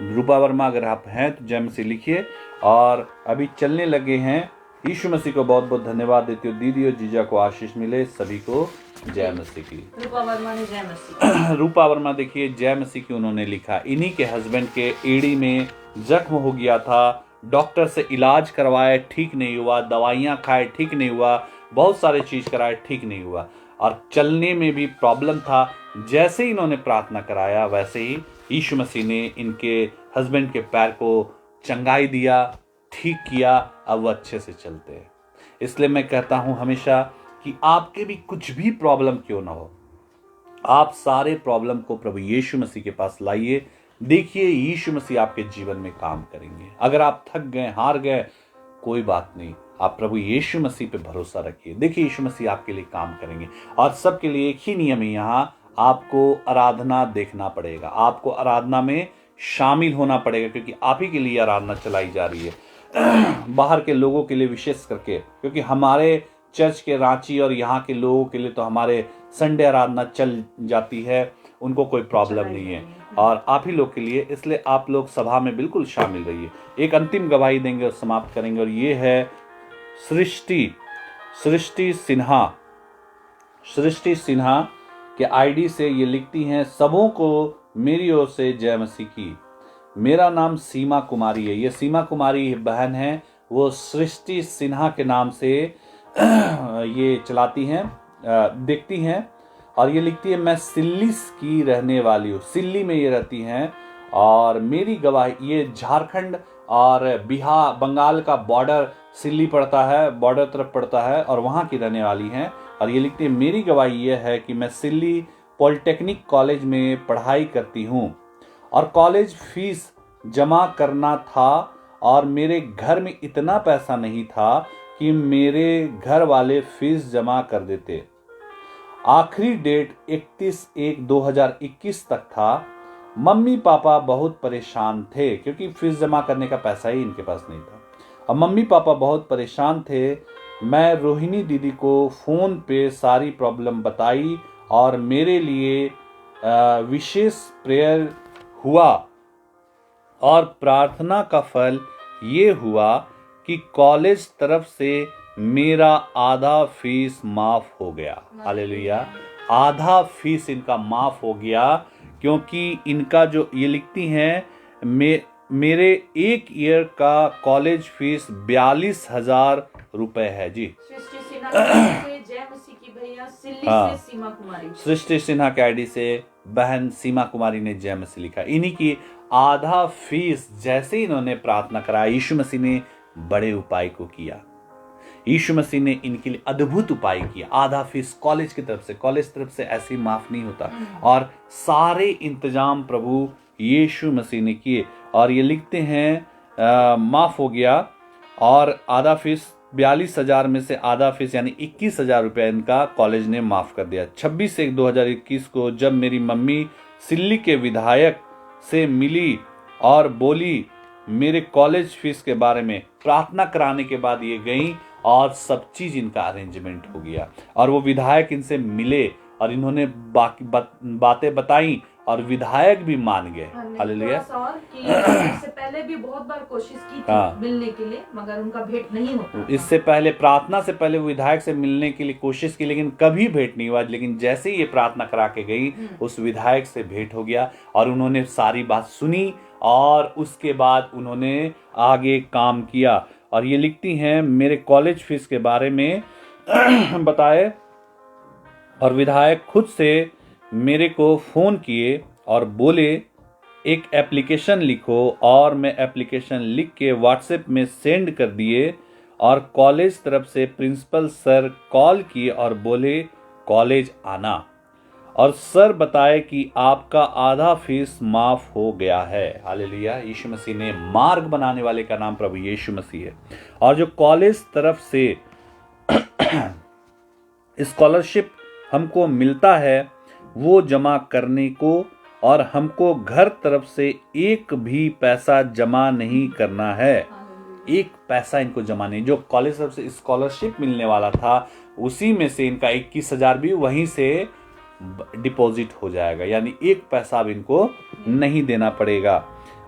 रूपा वर्मा अगर आप हैं तो जय मसीह लिखिए। और अभी चलने लगे हैं। यीशु मसीह को बहुत बहुत धन्यवाद देती हूँ। दीदी और जीजा को आशीष मिले, सभी को जय मसीह की। रूपा वर्मा ने जय मसीह। रूपा वर्मा देखिए जय मसीह की उन्होंने लिखा, इन्हीं के हस्बैंड के एड़ी में जख्म हो गया था, डॉक्टर से इलाज करवाए ठीक नहीं हुआ, दवाइयाँ खाए ठीक नहीं हुआ, बहुत सारे चीज कराए ठीक नहीं हुआ, और चलने में भी प्रॉब्लम था। जैसे ही इन्होंने प्रार्थना कराया वैसे ही यीशु मसीह ने इनके हस्बैंड के पैर को चंगाई दिया, ठीक किया, अब वो अच्छे से चलते हैं। इसलिए मैं कहता हूं हमेशा कि आपके भी कुछ भी प्रॉब्लम क्यों ना हो, आप सारे प्रॉब्लम को प्रभु यीशु मसीह के पास लाइए। देखिए यीशु मसीह आपके जीवन में काम करेंगे। अगर आप थक गए, हार गए, कोई बात नहीं, आप प्रभु यीशु मसीह पे भरोसा रखिए। देखिए यीशु मसीह आपके लिए काम करेंगे। और सबके लिए एक ही नियम है, यहाँ आपको आराधना देखना पड़ेगा, आपको आराधना में शामिल होना पड़ेगा, क्योंकि आप ही के लिए आराधना चलाई जा रही है। बाहर के लोगों के लिए विशेष करके, क्योंकि हमारे चर्च के रांची और यहाँ के लोगों के लिए तो हमारे संडे आराधना चल जाती है, उनको कोई प्रॉब्लम नहीं है, और आप ही लोग के लिए, इसलिए आप लोग सभा में बिल्कुल शामिल रहिए। एक अंतिम गवाही देंगे और समाप्त करेंगे, और ये है सृष्टि सिन्हा के आईडी से ये लिखती हैं, सबों को मेरी ओर से जय मसीह की। मेरा नाम सीमा कुमारी है। ये सीमा कुमारी बहन है, वो सृष्टि सिन्हा के नाम से ये चलाती हैं, देखती हैं, और ये लिखती है, मैं सिल्ली की रहने वाली हूँ। सिल्ली में ये रहती हैं, और मेरी गवाही, ये झारखंड और बिहार बंगाल का बॉर्डर सिल्ली पड़ता है, बॉर्डर तरफ पड़ता है और वहाँ की रहने वाली हैं। और ये लिखती है, मेरी गवाही ये है कि मैं सिल्ली पॉलिटेक्निक कॉलेज में पढ़ाई करती हूँ और कॉलेज फीस जमा करना था और मेरे घर में इतना पैसा नहीं था कि मेरे घर वाले फीस जमा कर देते। आखिरी डेट 31/1/2021 तक था। मम्मी पापा बहुत परेशान थे क्योंकि फीस जमा करने का पैसा ही इनके पास नहीं था। अब मम्मी पापा बहुत परेशान थे। मैं रोहिणी दीदी को फ़ोन पे सारी प्रॉब्लम बताई और मेरे लिए विशेष प्रेयर हुआ और प्रार्थना का फल ये हुआ कि कॉलेज तरफ से मेरा आधा फीस माफ हो गया। हालेलुया। आधा फीस इनका माफ हो गया क्योंकि इनका जो ये लिखती हैं, मेरे एक ईयर का कॉलेज फीस 42,000 रुपए है जी। सृष्टि सिन्हा से जय मसीह की भैया, सिल्ली से सीमा कुमारी। सृष्टि सिन्हा के आईडी से बहन सीमा कुमारी ने जय मसीह लिखा। इन्हीं की आधा फीस जैसे इन्होंने प्रार्थना करा, यीशु मसीह ने बड़े उपाय को किया। यीशु मसीह ने इनके लिए अद्भुत उपाय किया। आधा फीस कॉलेज की तरफ से ऐसे माफ नहीं होता और सारे इंतजाम प्रभु यीशु मसीह ने किए और ये लिखते हैं माफ हो गया और आधा फीस 42,000 में से आधा फीस यानी 21,000 रुपया इनका कॉलेज ने माफ कर दिया। 26/1/2021 को जब मेरी मम्मी सिल्ली के विधायक से मिली और बोली मेरे कॉलेज फीस के बारे में, प्रार्थना कराने के बाद ये गई और सब चीज इनका अरेंजमेंट हो गया और वो विधायक इनसे मिले और इन्होंने बाकी बातें बताई और विधायक भी मान गए। हालेलुया। इससे पहले भी बहुत बार कोशिश की थी मिलने के लिए, मगर उनका भेंट नहीं होता। इससे पहले प्रार्थना से पहले वो विधायक से मिलने के लिए कोशिश की लेकिन कभी भेंट नहीं हुआ। लेकिन जैसे ही ये प्रार्थना करा के गई उस विधायक से भेंट हो गया और उन्होंने सारी बात सुनी और उसके बाद उन्होंने आगे काम किया। और ये लिखती हैं मेरे कॉलेज फीस के बारे में बताए और विधायक खुद से मेरे को फ़ोन किए और बोले एक एप्लीकेशन लिखो और मैं एप्लीकेशन लिख के व्हाट्सएप में सेंड कर दिए और कॉलेज तरफ से प्रिंसिपल सर कॉल किए और बोले कॉलेज आना और सर बताए कि आपका आधा फीस माफ हो गया है। हालेलुया। यीशु मसीह ने मार्ग बनाने वाले का नाम प्रभु यीशु मसीह है। और जो कॉलेज तरफ से स्कॉलरशिप हमको मिलता है वो जमा करने को और हमको घर तरफ से एक भी पैसा जमा नहीं करना है। एक पैसा इनको जमा नहीं। जो कॉलेज तरफ से स्कॉलरशिप मिलने वाला था उसी में से इनका 21,000 भी वहीं से डिपॉजिट हो जाएगा, यानी एक पैसा भी इनको नहीं देना पड़ेगा।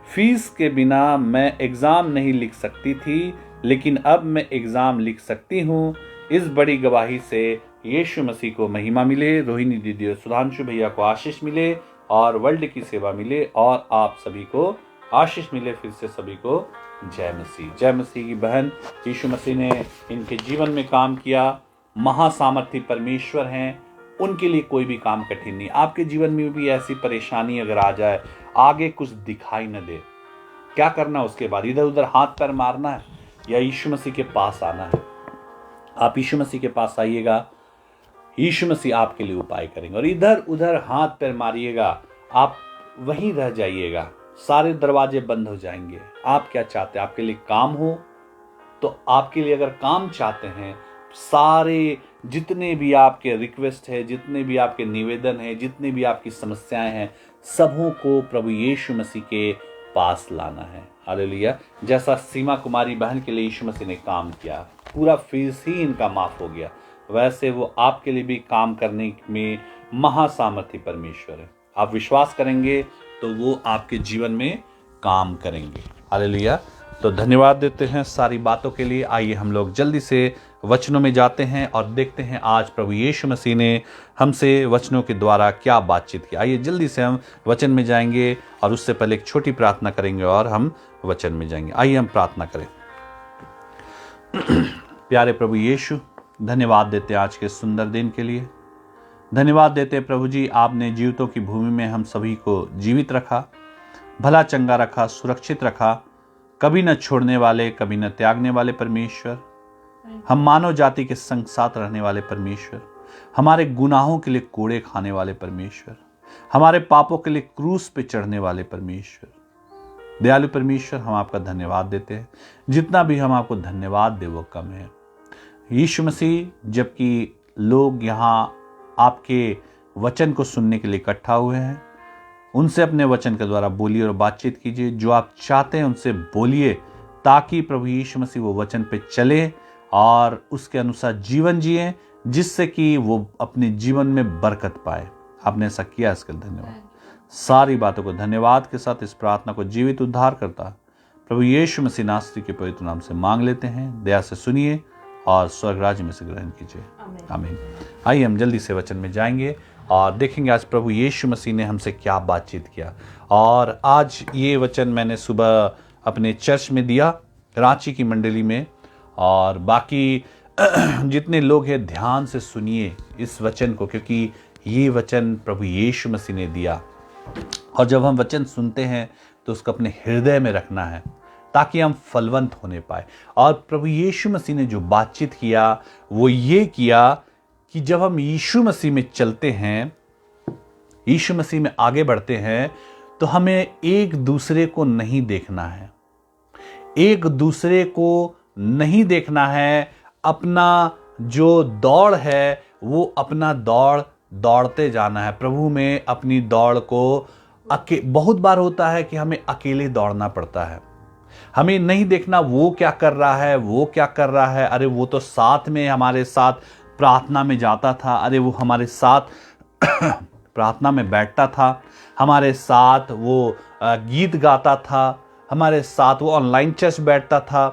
फीस के बिना मैं एग्जाम नहीं लिख सकती थी लेकिन अब मैं एग्जाम लिख सकती हूँ। इस बड़ी गवाही से यीशु मसीह को महिमा मिले, रोहिणी दीदी और सुधांशु भैया को आशीष मिले और वर्ल्ड की सेवा मिले और आप सभी को आशीष मिले। फिर से सभी को जय मसीह। जय मसीह की बहन, यीशु मसीह ने इनके जीवन में काम किया। महासामर्थी परमेश्वर हैं, उनके लिए कोई भी काम कठिन नहीं। आपके जीवन में भी ऐसी परेशानी अगर आ जाए, आगे कुछ दिखाई न दे, क्या करना उसके बाद? इधर उधर हाथ पैर मारना है या यीशु मसीह के पास आना है? आप यीशु मसीह के पास आइएगा, यीशु मसीह आपके लिए उपाय करेंगे। और इधर उधर हाथ पैर मारिएगा, आप वहीं रह जाइएगा, सारे दरवाजे बंद हो जाएंगे। आप क्या चाहते हैं? आपके लिए काम हो तो आपके लिए अगर काम चाहते हैं, सारे जितने भी आपके रिक्वेस्ट है, जितने भी आपके निवेदन है, जितने भी आपकी समस्याएं हैं, सबों को प्रभु यीशु मसीह के पास लाना है। हालेलुया। जैसा सीमा कुमारी बहन के लिए यीशु मसीह ने काम किया, पूरा फीस ही इनका माफ हो गया, वैसे वो आपके लिए भी काम करने में महासामर्थी परमेश्वर है। आप विश्वास करेंगे तो वो आपके जीवन में काम करेंगे। हालेलुया। तो धन्यवाद देते हैं सारी बातों के लिए। आइए हम लोग जल्दी से वचनों में जाते हैं और देखते हैं आज प्रभु यीशु मसीह ने हमसे वचनों के द्वारा क्या बातचीत की। आइए जल्दी से हम वचन में जाएंगे और उससे पहले एक छोटी प्रार्थना करेंगे और हम वचन में जाएंगे। आइए हम प्रार्थना करें। प्यारे प्रभु यीशु, धन्यवाद देते हैं आज के सुंदर दिन के लिए। धन्यवाद देते हैं प्रभु जी, आपने जीवितों की भूमि में हम सभी को जीवित रखा, भला चंगा रखा, सुरक्षित रखा। कभी न छोड़ने वाले, कभी न त्यागने वाले परमेश्वर, हम मानव जाति के संग साथ रहने वाले परमेश्वर, हमारे गुनाहों के लिए कोड़े खाने वाले परमेश्वर, हमारे पापों के लिए क्रूस पे चढ़ने वाले परमेश्वर, दयालु परमेश्वर, हम आपका धन्यवाद देते हैं। जितना भी हम आपको धन्यवाद दे वो कम है। यीशु मसीह, जबकि लोग यहाँ आपके वचन को सुनने के लिए इकट्ठा हुए हैं, उनसे अपने वचन के द्वारा बोलिए और बातचीत कीजिए। जो आप चाहते हैं उनसे बोलिए, ताकि प्रभु यीशु मसीह वो वचन पे चले और उसके अनुसार जीवन जिए, जिससे कि वो अपने जीवन में बरकत पाए। आपने ऐसा किया, इसके लिए धन्यवाद। सारी बातों को धन्यवाद के साथ इस प्रार्थना को जीवित उद्धार करता प्रभु यीशु मसीह नासरी के पवित्र नाम से मांग लेते हैं। दया से सुनिए और स्वर्ग राज्य में से ग्रहण कीजिए। आमीन। आइए हम जल्दी से वचन में जाएंगे और देखेंगे आज प्रभु यीशु मसीह ने हमसे क्या बातचीत किया। और आज ये वचन मैंने सुबह अपने चर्च में दिया, रांची की मंडली में, और बाकी जितने लोग हैं ध्यान से सुनिए इस वचन को, क्योंकि ये वचन प्रभु यीशु मसीह ने दिया। और जब हम वचन सुनते हैं तो उसको अपने हृदय में रखना है, ताकि हम फलवंत होने पाए। और प्रभु यीशु मसीह ने जो बातचीत किया वो ये किया कि जब हम यीशु मसीह में चलते हैं, यीशु मसीह में आगे बढ़ते हैं, तो हमें एक दूसरे को नहीं देखना है, एक दूसरे को नहीं देखना है। अपना जो दौड़ है वो अपना दौड़ते जाना है प्रभु में। अपनी दौड़ को बहुत बार होता है कि हमें अकेले दौड़ना पड़ता है। हमें नहीं देखना वो क्या कर रहा है, वो क्या कर रहा है। अरे वो तो साथ में हमारे साथ प्रार्थना में जाता था, अरे वो हमारे साथ प्रार्थना में बैठता था, हमारे साथ वो गीत गाता था, हमारे साथ वो ऑनलाइन चर्च बैठता था।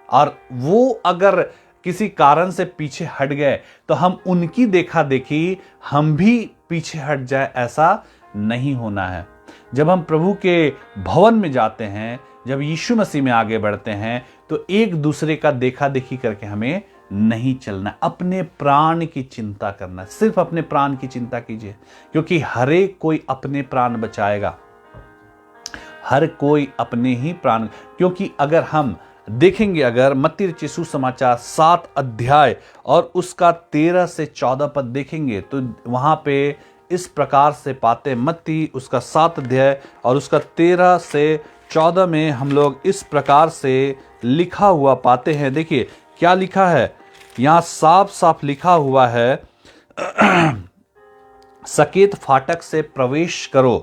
और वो अगर किसी कारण से पीछे हट गए तो हम उनकी देखा देखी हम भी पीछे हट जाए, ऐसा नहीं होना है। जब हम प्रभु के भवन में जाते हैं, जब यीशु मसीह में आगे बढ़ते हैं, तो एक दूसरे का देखा देखी करके हमें नहीं चलना, अपने प्राण की चिंता करना। सिर्फ अपने प्राण की चिंता कीजिए, क्योंकि हर एक कोई अपने प्राण बचाएगा, हर कोई अपने ही प्राण। क्योंकि अगर हम देखेंगे, अगर मत्ती रचित सुसमाचार 7 अध्याय और उसका 13 से 14 पद देखेंगे, तो वहां पे इस प्रकार से पाते हैं। मत्ती उसका 7 अध्याय और उसका 13 से 14 में हम लोग इस प्रकार से लिखा हुआ पाते हैं। देखिए क्या लिखा है, यहां साफ साफ लिखा हुआ है, सकेत फाटक से प्रवेश करो,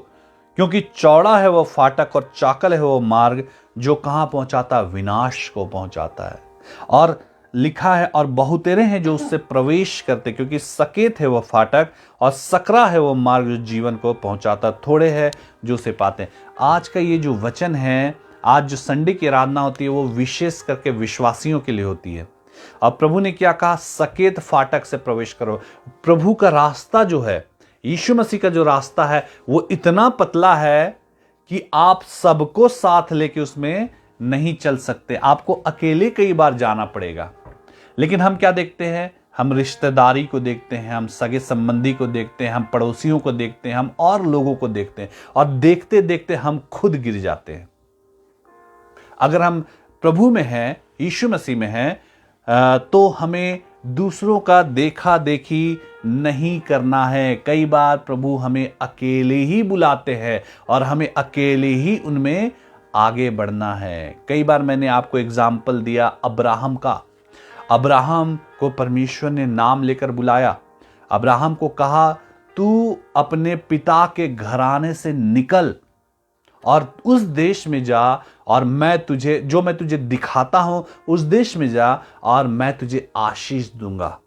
क्योंकि चौड़ा है वो फाटक और चाकल है वो मार्ग जो कहां पहुंचाता, विनाश को पहुंचाता है। और लिखा है, और बहुतेरे हैं जो उससे प्रवेश करते, क्योंकि सकेत है वो फाटक और सकरा है वो मार्ग जो जीवन को पहुंचाता, थोड़े है जो उसे पाते हैं। आज का ये जो वचन है, आज जो संडे की आराधना होती है, वो विशेष करके विश्वासियों के लिए होती है। और प्रभु ने क्या कहा, सकेत फाटक से प्रवेश करो। प्रभु का रास्ता जो है, यीशु मसीह का जो रास्ता है, वो इतना पतला है कि आप सबको साथ लेके उसमें नहीं चल सकते, आपको अकेले कई बार जाना पड़ेगा। लेकिन हम क्या देखते हैं, हम रिश्तेदारी को देखते हैं, हम सगे संबंधी को देखते हैं, हम पड़ोसियों को देखते हैं, हम और लोगों को देखते हैं, और देखते देखते हम खुद गिर जाते हैं। अगर हम प्रभु में हैं, यीशु मसीह में हैं, तो हमें दूसरों का देखा देखी नहीं करना है। कई बार प्रभु हमें अकेले ही बुलाते हैं और हमें अकेले ही उनमें आगे बढ़ना है। कई बार मैंने आपको एग्जाम्पल दिया अब्राहम का। अब्राहम को परमेश्वर ने नाम लेकर बुलाया, अब्राहम को कहा तू अपने पिता के घराने से निकल और उस देश में जा, और मैं तुझे दिखाता हूं उस देश में जा और मैं तुझे आशीष दूंगा।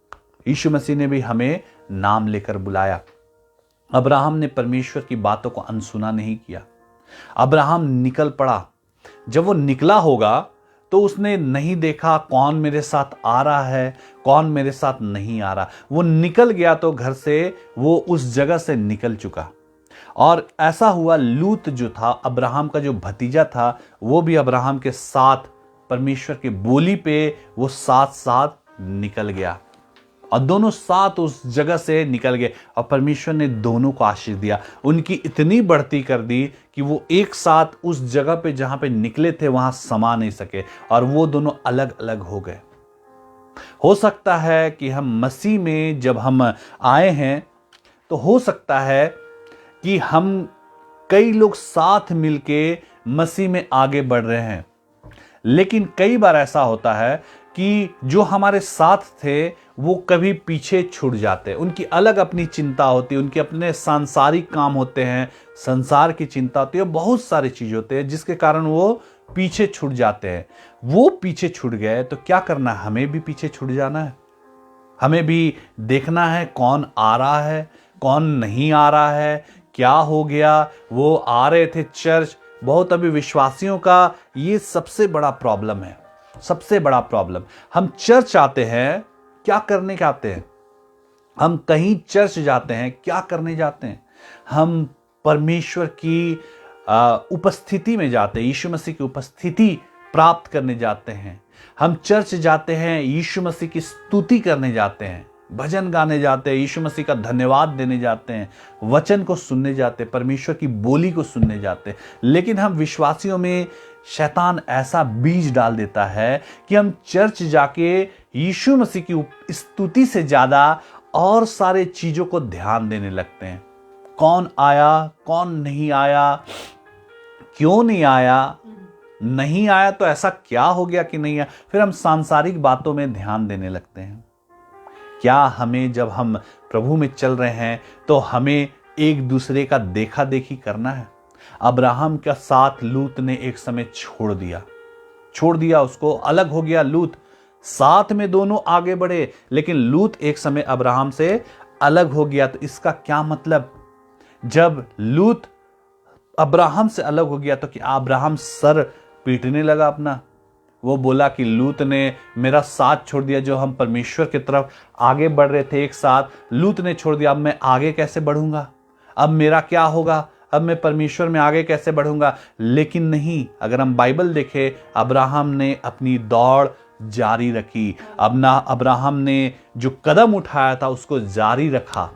यीशु मसीह ने भी हमें नाम लेकर बुलाया। अब्राहम ने परमेश्वर की बातों को अनसुना नहीं किया। अब्राहम निकल पड़ा। जब वो निकला होगा तो उसने नहीं देखा कौन मेरे साथ आ रहा है, कौन मेरे साथ नहीं आ रहा। वो निकल गया तो घर से वो उस जगह से निकल चुका। और ऐसा हुआ, लूत जो था, अब्राहम का जो भतीजा था, वो भी अब्राहम के साथ परमेश्वर की बोली पे वो साथ साथ निकल गया। और दोनों साथ उस जगह से निकल गए और परमेश्वर ने दोनों को आशीष दिया। उनकी इतनी बढ़ती कर दी कि वो एक साथ उस जगह पे जहां पे निकले थे वहां समा नहीं सके और वो दोनों अलग अलग हो गए। हो सकता है कि हम मसीह में जब हम आए हैं तो हो सकता है कि हम कई लोग साथ मिलके मसीह में आगे बढ़ रहे हैं, लेकिन कई बार ऐसा होता है कि जो हमारे साथ थे वो कभी पीछे छूट जाते हैं। उनकी अलग अपनी चिंता होती है, उनके अपने सांसारिक काम होते हैं, संसार की चिंता होती है, बहुत सारी चीज होते हैं जिसके कारण वो पीछे छूट जाते हैं। वो पीछे छूट गए तो क्या करना है? हमें भी पीछे छूट जाना है। हमें भी देखना है कौन आ रहा है, कौन नहीं आ रहा है, क्या हो गया। वो आ रहे थे चर्च, बहुत अभी विश्वासियों का ये सबसे बड़ा प्रॉब्लम है, सबसे बड़ा प्रॉब्लम। हम चर्च आते हैं, क्या करने के आते हैं? हम कहीं चर्च जाते हैं, क्या करने जाते हैं? हम परमेश्वर की उपस्थिति में जाते हैं, यीशु मसीह की उपस्थिति प्राप्त करने जाते हैं। हम चर्च जाते हैं, यीशु मसीह की स्तुति करने जाते हैं, भजन गाने जाते हैं, यीशु मसीह का धन्यवाद देने जाते हैं, वचन को सुनने जाते हैं, परमेश्वर की बोली को सुनने जाते हैं। लेकिन हम विश्वासियों में शैतान ऐसा बीज डाल देता है कि हम चर्च जाके यीशु मसीह की स्तुति से ज्यादा और सारे चीजों को ध्यान देने लगते हैं। कौन आया, कौन नहीं आया, क्यों नहीं आया, नहीं आया तो ऐसा क्या हो गया कि नहीं आया। फिर हम सांसारिक बातों में ध्यान देने लगते हैं। क्या हमें, जब हम प्रभु में चल रहे हैं तो हमें एक दूसरे का देखा देखी करना है? अब्राहम का साथ लूत ने एक समय छोड़ दिया, उसको अलग हो गया लूत। साथ में दोनों आगे बढ़े, लेकिन लूत एक समय अब्राहम से अलग हो गया। तो इसका क्या मतलब? जब लूत अब्राहम से अलग हो गया तो कि अब्राहम सर पीटने लगा अपना। वो बोला कि लूत ने मेरा साथ छोड़ दिया, जो हम परमेश्वर की तरफ आगे बढ़ रहे थे एक साथ, लूत ने छोड़ दिया। अब मैं आगे कैसे बढ़ूंगा? अब मेरा क्या होगा? अब मैं परमेश्वर में आगे कैसे बढ़ूंगा? लेकिन नहीं, अगर हम बाइबल देखें, अब्राहम ने अपनी दौड़ जारी रखी। अब्राहम ने जो कदम उठाया था उसको जारी रखा,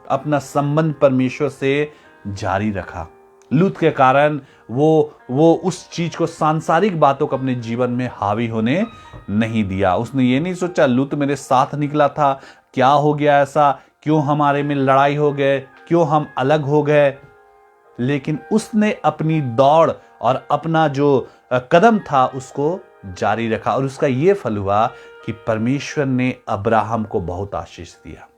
अपना संबंध परमेश्वर से जारी रखा। लूत के कारण वो उस चीज को, सांसारिक बातों को अपने जीवन में हावी होने नहीं दिया। उसने ये नहीं सोचा लूत मेरे साथ निकला था, क्या हो गया ऐसा, क्यों हमारे में लड़ाई हो गए, क्यों हम अलग हो गए। लेकिन उसने अपनी दौड़ और अपना जो कदम था उसको जारी रखा, और उसका ये फल हुआ कि परमेश्वर ने अब्राहम को बहुत आशीष दिया,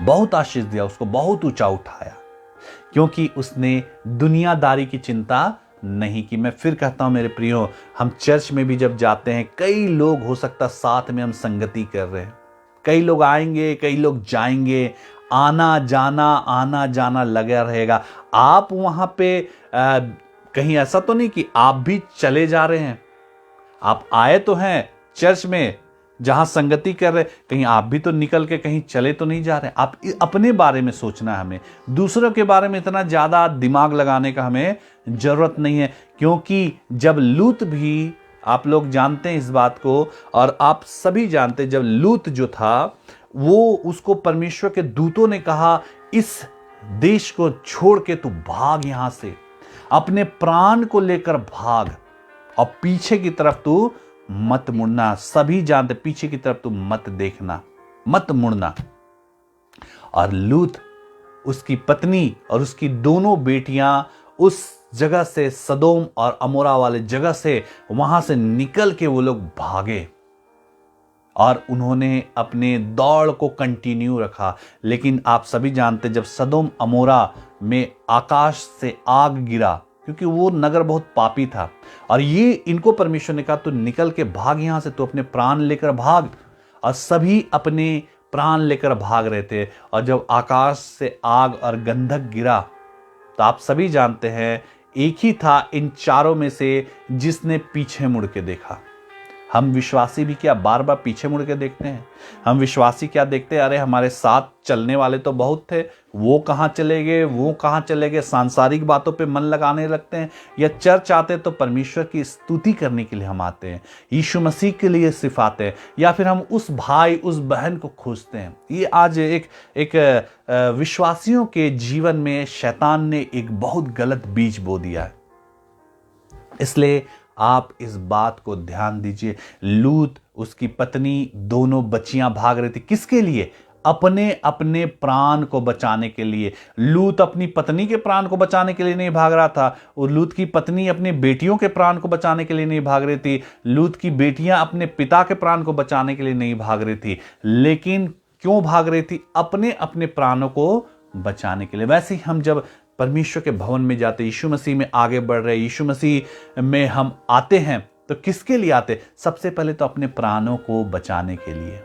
बहुत आशीष दिया, उसको बहुत ऊंचा उठाया, क्योंकि उसने दुनियादारी की चिंता नहीं की। मैं फिर कहता हूं मेरे प्रियो, हम चर्च में भी जब जाते हैं, कई लोग हो सकता साथ में हम संगति कर रहे हैं, कई लोग आएंगे, कई लोग जाएंगे, आना जाना लगा रहेगा। आप वहां पे कहीं ऐसा तो नहीं कि आप भी चले जा रहे हैं? आप आए तो हैं चर्च में जहां संगति कर रहे, कहीं आप भी तो निकल के कहीं चले तो नहीं जा रहे। आप अपने बारे में सोचना है हमें, दूसरों के बारे में इतना ज्यादा दिमाग लगाने का हमें जरूरत नहीं है। क्योंकि जब लूत भी, आप लोग जानते हैं इस बात को और आप सभी जानते हैं, जब लूत जो था वो, उसको परमेश्वर के दूतों ने कहा इस देश को छोड़ के तू भाग, यहां से अपने प्राण को लेकर भाग और पीछे की तरफ तू मत मुड़ना। सभी जानते पीछे की तरफ तू मत देखना, मत मुड़ना। और लूत, उसकी पत्नी और उसकी दोनों बेटियां उस जगह से, सदोम और अमोरा वाले जगह से, वहां से निकल के वो लोग भागे और उन्होंने अपने दौड़ को कंटिन्यू रखा। लेकिन आप सभी जानते, जब सदोम अमोरा में आकाश से आग गिरा, क्योंकि वो नगर बहुत पापी था, और ये इनको परमेश्वर ने कहा तू निकल के भाग यहां से, तू अपने प्राण लेकर भाग। और सभी अपने प्राण लेकर भाग रहे थे। और जब आकाश से आग और गंधक गिरा तो आप सभी जानते हैं एक ही था इन चारों में से जिसने पीछे मुड़ के देखा। हम विश्वासी भी क्या बार बार पीछे मुड़ के देखते हैं? हम विश्वासी क्या देखते हैं? अरे हमारे साथ चलने वाले तो बहुत थे, वो कहाँ चले गए, वो कहाँ चले गए। सांसारिक बातों पे मन लगाने लगते हैं। या चर्च आते तो परमेश्वर की स्तुति करने के लिए हम आते हैं, यीशु मसीह के लिए सिर्फ आते हैं, या फिर हम उस भाई उस बहन को खोजते हैं। ये आज एक विश्वासियों के जीवन में शैतान ने एक बहुत गलत बीज बो दिया है। इसलिए आप इस बात को ध्यान दीजिए। लूत, उसकी पत्नी, दोनों बच्चियां भाग रही थी। किसके लिए? अपने अपने प्राण को बचाने के लिए। लूत अपनी पत्नी के प्राण को बचाने के लिए नहीं भाग रहा था, और लूत की पत्नी अपने बेटियों के प्राण को बचाने के लिए नहीं भाग रही थी। लूत की बेटियां अपने पिता के प्राण को बचाने के लिए नहीं भाग रही थी, लेकिन क्यों भाग रही थी? अपने अपने प्राणों को बचाने के लिए। वैसे ही हम जब परमेश्वर के भवन में जाते, यीशु मसीह में आगे बढ़ रहे, यीशु मसीह में हम आते हैं, तो किसके लिए आते? सबसे पहले तो अपने प्राणों को बचाने के लिए।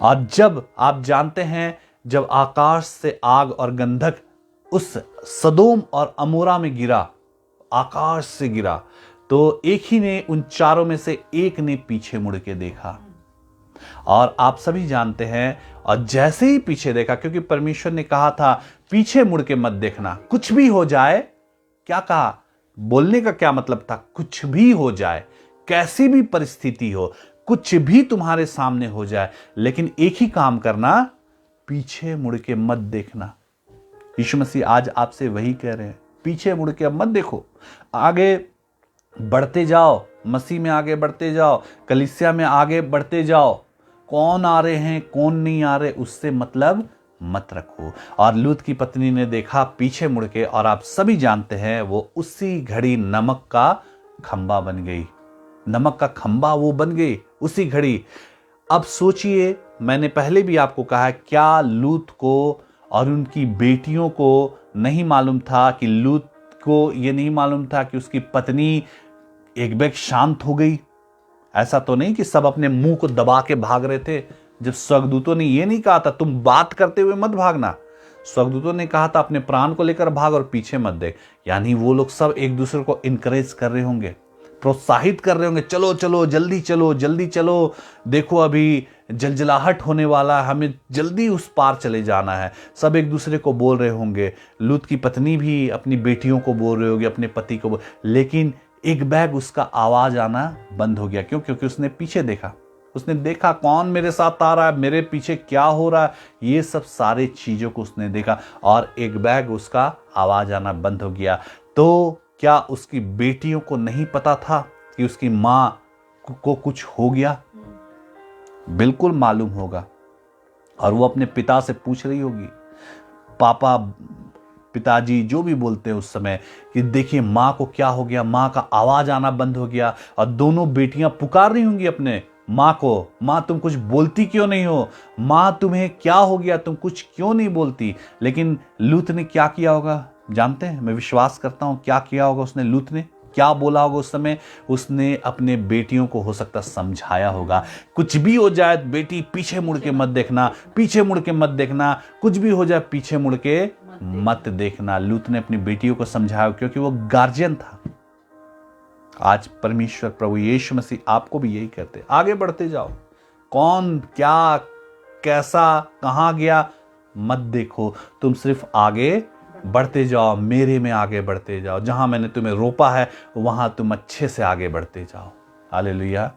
और जब आप जानते हैं, जब आकाश से आग और गंधक उस सदोम और अमोरा में गिरा, आकाश से गिरा, तो एक ही ने, उन चारों में से एक ने पीछे मुड़ के देखा। और आप सभी जानते हैं, और जैसे ही पीछे देखा, क्योंकि परमेश्वर ने कहा था पीछे मुड़ के मत देखना, कुछ भी हो जाए। क्या कहा? बोलने का क्या मतलब था? कुछ भी हो जाए, कैसी भी परिस्थिति हो, कुछ भी तुम्हारे सामने हो जाए, लेकिन एक ही काम करना, पीछे मुड़ के मत देखना। यीशु मसीह आज आपसे वही कह रहे हैं, पीछे मुड़ के अब मत देखो, आगे बढ़ते जाओ, मसीह में आगे बढ़ते जाओ, कलीसिया में आगे बढ़ते जाओ। कौन आ रहे हैं कौन नहीं आ रहे उससे मतलब मत रखो। और लूत की पत्नी ने देखा पीछे मुड़ के, और आप सभी जानते हैं वो उसी घड़ी नमक का खंबा बन गई। नमक का खंबा वो बन गई उसी घड़ी। अब सोचिए, मैंने पहले भी आपको कहा, क्या लूत को और उनकी बेटियों को नहीं मालूम था, कि लूत को ये नहीं मालूम था कि उसकी पत्नी एक बैग शांत हो गई? ऐसा तो नहीं कि सब अपने मुंह को दबा के भाग रहे थे। जब स्वर्गदूतों ने ये नहीं कहा था तुम बात करते हुए मत भागना, स्वर्गदूतों ने कहा था अपने प्राण को लेकर भाग और पीछे मत देख। यानी वो लोग सब एक दूसरे को इनकरेज कर रहे होंगे, प्रोत्साहित कर रहे होंगे, चलो चलो जल्दी चलो जल्दी चलो, देखो अभी जलजलाहट होने वाला, हमें जल्दी उस पार चले जाना है। सब एक दूसरे को बोल रहे होंगे। लूत की पत्नी भी अपनी बेटियों को बोल रहे होगी, अपने पति को लेकिन एक बैग उसका आवाज आना बंद हो गया। क्यों? क्योंकि उसने पीछे देखा, उसने देखा कौन मेरे साथ आ रहा है, मेरे पीछे क्या हो रहा है, ये सब सारे चीजों को उसने देखा, और एक बैग उसका आवाज आना बंद हो गया। तो क्या उसकी बेटियों को नहीं पता था कि उसकी मां को कुछ हो गया? बिल्कुल मालूम होगा। और वो अपने पिता से पूछ रही होगी, पापा, पिताजी जो भी बोलते हैं उस समय, कि देखिए माँ को क्या हो गया, माँ का आवाज आना बंद हो गया। और दोनों बेटियां पुकार रही होंगी अपने माँ को, माँ तुम कुछ बोलती क्यों नहीं हो, माँ तुम्हें क्या हो गया, तुम कुछ क्यों नहीं बोलती। लेकिन लूत ने क्या किया होगा जानते हैं? मैं विश्वास करता हूं क्या किया होगा उसने। लूत ने क्या बोला होगा उस समय? उसने अपने बेटियों को हो सकता समझाया होगा, कुछ भी हो जाए बेटी पीछे मुड़ के मत देखना, पीछे मुड़ के मत देखना, कुछ भी हो जाए पीछे मुड़ के मत देखना। लूत ने अपनी बेटियों को समझाया, क्योंकि वो गार्जियन था। आज परमेश्वर प्रभु यीशु मसीह आपको भी यही कहते, आगे बढ़ते जाओ, कौन क्या कैसा कहां गया मत देखो, तुम सिर्फ आगे बढ़ते जाओ, मेरे में आगे बढ़ते जाओ, जहां मैंने तुम्हें रोपा है वहां तुम अच्छे से आगे बढ़ते जाओ। हालेलुया।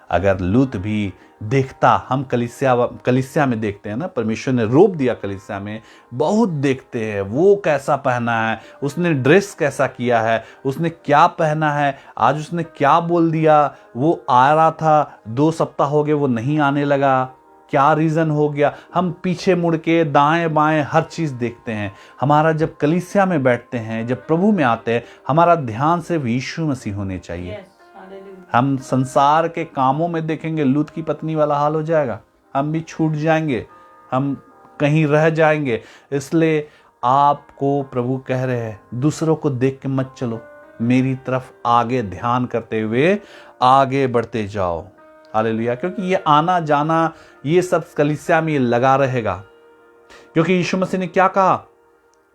अगर लूत भी देखता, हम कलीसिया में देखते हैं ना, परमेश्वर ने रोप दिया कलीसिया में, बहुत देखते हैं वो कैसा पहना है, उसने ड्रेस कैसा किया है, उसने क्या पहना है, आज उसने क्या बोल दिया, वो आ रहा था 2 सप्ताह हो गए वो नहीं आने लगा, क्या रीजन हो गया। हम पीछे मुड़ के दाएं बाएं हर चीज देखते हैं। हमारा जब कलीसिया में बैठते हैं, जब प्रभु में आते हैं, हमारा ध्यान सिर्फ यीशु मसीह होने चाहिए। हम संसार के कामों में देखेंगे, लूत की पत्नी वाला हाल हो जाएगा, हम भी छूट जाएंगे, हम कहीं रह जाएंगे। इसलिए आपको प्रभु कह रहे हैं दूसरों को देख के मत चलो, मेरी तरफ आगे ध्यान करते हुए आगे बढ़ते जाओ। हालेलुया। क्योंकि ये आना जाना ये सब कलीसिया में लगा रहेगा। क्योंकि यीशु मसीह ने क्या कहा,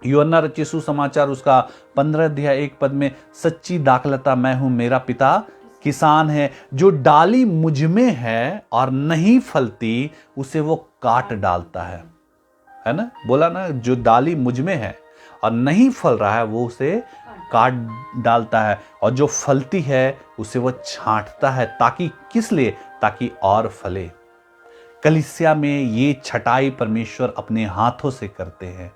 यूहन्ना रचित सुसमाचार उसका 15 अध्याय 1 पद में, सच्ची दाखलता मैं हूं, मेरा पिता किसान है, जो डाली मुझ में है और नहीं फलती उसे वो काट डालता है ना, बोला ना, जो डाली मुझ में है और नहीं फल रहा है वो उसे काट डालता है, और जो फलती है उसे वो छांटता है, ताकि किस लिए, ताकि और फले। कलीसिया में ये छटाई परमेश्वर अपने हाथों से करते हैं।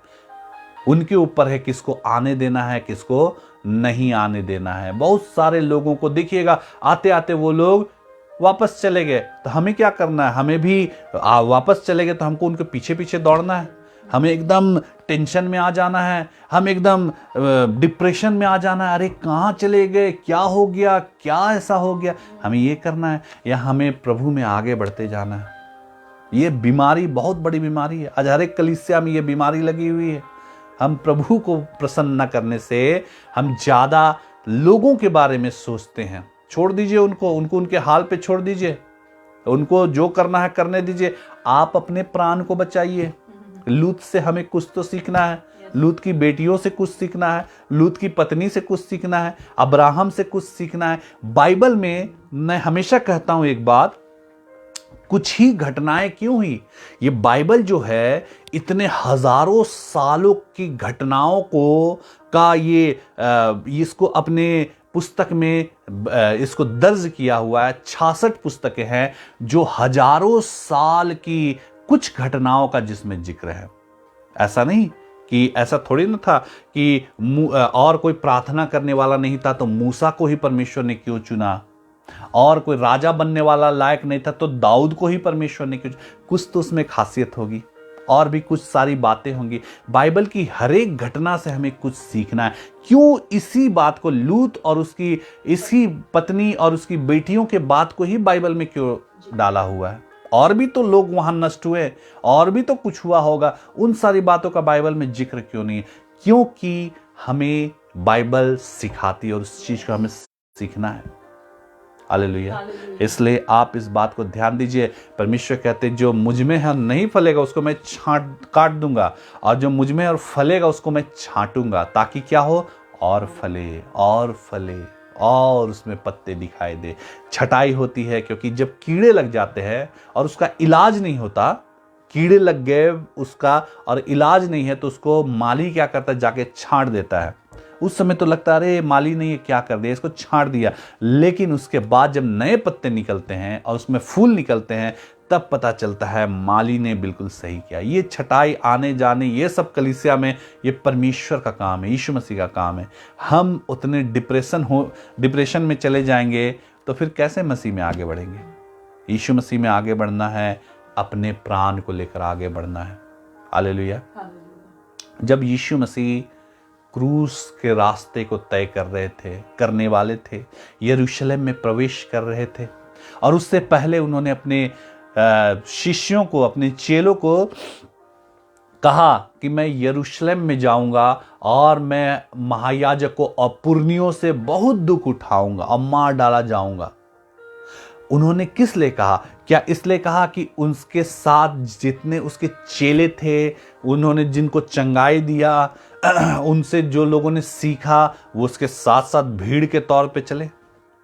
उनके ऊपर है किसको आने देना है, किसको नहीं आने देना है। बहुत सारे लोगों को देखिएगा, आते आते वो लोग वापस चले गए, तो हमें क्या करना है, हमें भी वापस चले गए तो हमको उनके पीछे पीछे दौड़ना है, हमें एकदम टेंशन में आ जाना है, हम एकदम डिप्रेशन में आ जाना है, अरे कहाँ चले गए, क्या हो गया, क्या ऐसा हो गया, हमें ये करना है, या हमें प्रभु में आगे बढ़ते जाना है। ये बीमारी बहुत बड़ी बीमारी है, आज हर एक कलीसिया में ये बीमारी लगी हुई है। हम प्रभु को प्रसन्न न करने से हम ज्यादा लोगों के बारे में सोचते हैं। छोड़ दीजिए उनको उनके हाल पे छोड़ दीजिए, उनको जो करना है करने दीजिए, आप अपने प्राण को बचाइए। लूत से हमें कुछ तो सीखना है, लूत की बेटियों से कुछ सीखना है, लूत की पत्नी से कुछ सीखना है, अब्राहम से कुछ सीखना है। बाइबल में मैं हमेशा कहता हूं एक बात, कुछ ही घटनाएं क्यों हुई, ये बाइबल जो है इतने हजारों सालों की घटनाओं को का ये इसको अपने पुस्तक में इसको दर्ज किया हुआ है। 66 पुस्तकें हैं जो हजारों साल की कुछ घटनाओं का जिसमें जिक्र है। ऐसा नहीं कि ऐसा थोड़ी ना था कि और कोई प्रार्थना करने वाला नहीं था तो मूसा को ही परमेश्वर ने क्यों चुना, और कोई राजा बनने वाला लायक नहीं था तो दाऊद को ही परमेश्वर ने क्यों चुना। कुछ तो उसमें खासियत होगी और भी कुछ सारी बातें होंगी। बाइबल की हर एक घटना से हमें कुछ सीखना है। क्यों इसी बात को, लूत और उसकी इसी पत्नी और उसकी बेटियों के बात को ही बाइबल में क्यों डाला हुआ है? और भी तो लोग वहां नष्ट हुए, और भी तो कुछ हुआ होगा, उन सारी बातों का बाइबल में जिक्र क्यों नहीं है? क्योंकि हमें बाइबल सिखाती है और उस चीज को हमें सीखना है। हालेलुया। इसलिए आप इस बात को ध्यान दीजिए। परमेश्वर कहते जो मुझ में है नहीं फलेगा उसको मैं काट दूंगा, और जो मुझ में और फलेगा उसको मैं छांटूंगा, ताकि क्या हो, और फले और फले और उसमें पत्ते दिखाई दे। छटाई होती है क्योंकि जब कीड़े लग जाते हैं और उसका इलाज नहीं होता, कीड़े लग गए उसका और इलाज नहीं है, तो उसको माली क्या करता है, जाके छांट देता है। उस समय तो लगता है अरे माली ने ये क्या कर दिया, इसको छांट दिया, लेकिन उसके बाद जब नए पत्ते निकलते हैं और उसमें फूल निकलते हैं तब पता चलता है माली ने बिल्कुल सही किया। ये छटाई आने जाने ये सब कलीसिया में ये परमेश्वर का काम है, यीशु मसीह का काम है। हम उतने डिप्रेशन में चले जाएंगे तो फिर कैसे मसीह में आगे बढ़ेंगे? यीशु मसीह में आगे बढ़ना है, अपने प्राण को लेकर आगे बढ़ना है। हालेलुया। जब यीशु मसीह क्रूस के रास्ते को तय करने वाले थे, यरूशलेम में प्रवेश कर रहे थे, और उससे पहले उन्होंने अपने शिष्यों को, अपने चेलों को कहा कि मैं यरूशलेम में जाऊंगा और मैं महायाजकों और पुरनियों से बहुत दुख उठाऊंगा और मार डाला जाऊंगा। उन्होंने किस लिए कहा? क्या इसलिए कहा कि उसके साथ जितने उसके चेले थे, उन्होंने जिनको चंगाई दिया, उनसे जो लोगों ने सीखा वो उसके साथ साथ भीड़ के तौर पे चले,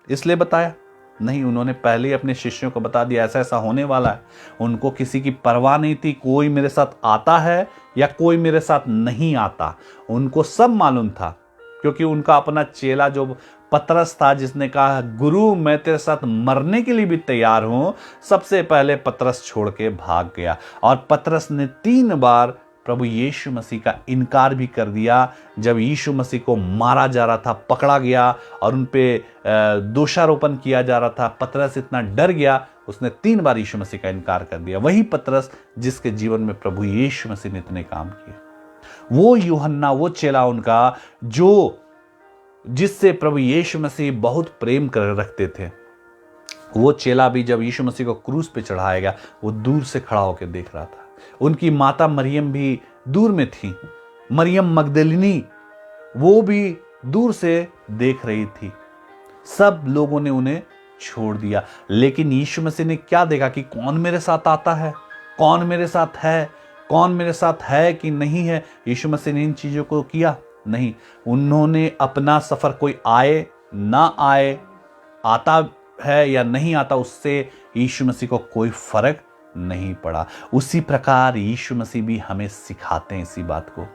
इसलिए बताया? नहीं, उन्होंने पहले ही अपने शिष्यों को बता दिया ऐसा ऐसा होने वाला है। उनको किसी की परवाह नहीं थी, कोई मेरे साथ आता है या कोई मेरे साथ नहीं आता, उनको सब मालूम था, क्योंकि उनका अपना चेला जो पतरस था, जिसने कहा गुरु मैं तेरे साथ मरने के लिए भी तैयार हूं, सबसे पहले पतरस छोड़ के भाग गया। और पतरस ने 3 बार प्रभु यीशु मसीह का इनकार भी कर दिया। जब यीशु मसीह को मारा जा रहा था, पकड़ा गया और उन पे दोषारोपण किया जा रहा था, पतरस इतना डर गया, उसने 3 बार यीशु मसीह का इनकार कर दिया। वही पतरस जिसके जीवन में प्रभु यीशु मसीह ने इतने काम किए, वो यूहन्ना, वो चेला उनका जिससे प्रभु यीशु मसीह बहुत प्रेम कर रखते थे, वो चेला भी जब यीशु मसीह को क्रूस पे चढ़ाया गया वो दूर से खड़ा होकर देख रहा था। उनकी माता मरियम भी दूर में थी, मरियम मगदलिनी वो भी दूर से देख रही थी। सब लोगों ने उन्हें छोड़ दिया, लेकिन यीशु मसीह ने क्या देखा कि कौन मेरे साथ आता है, कौन मेरे साथ है, कौन मेरे साथ है कि नहीं है। यीशु मसीह ने इन चीजों को किया नहीं। उन्होंने अपना सफर, कोई आए ना आए, आता है या नहीं आता, उससे यीशु मसीह को कोई फर्क नहीं पड़ा। उसी प्रकार यीशु मसीह भी हमें सिखाते हैं इसी बात को।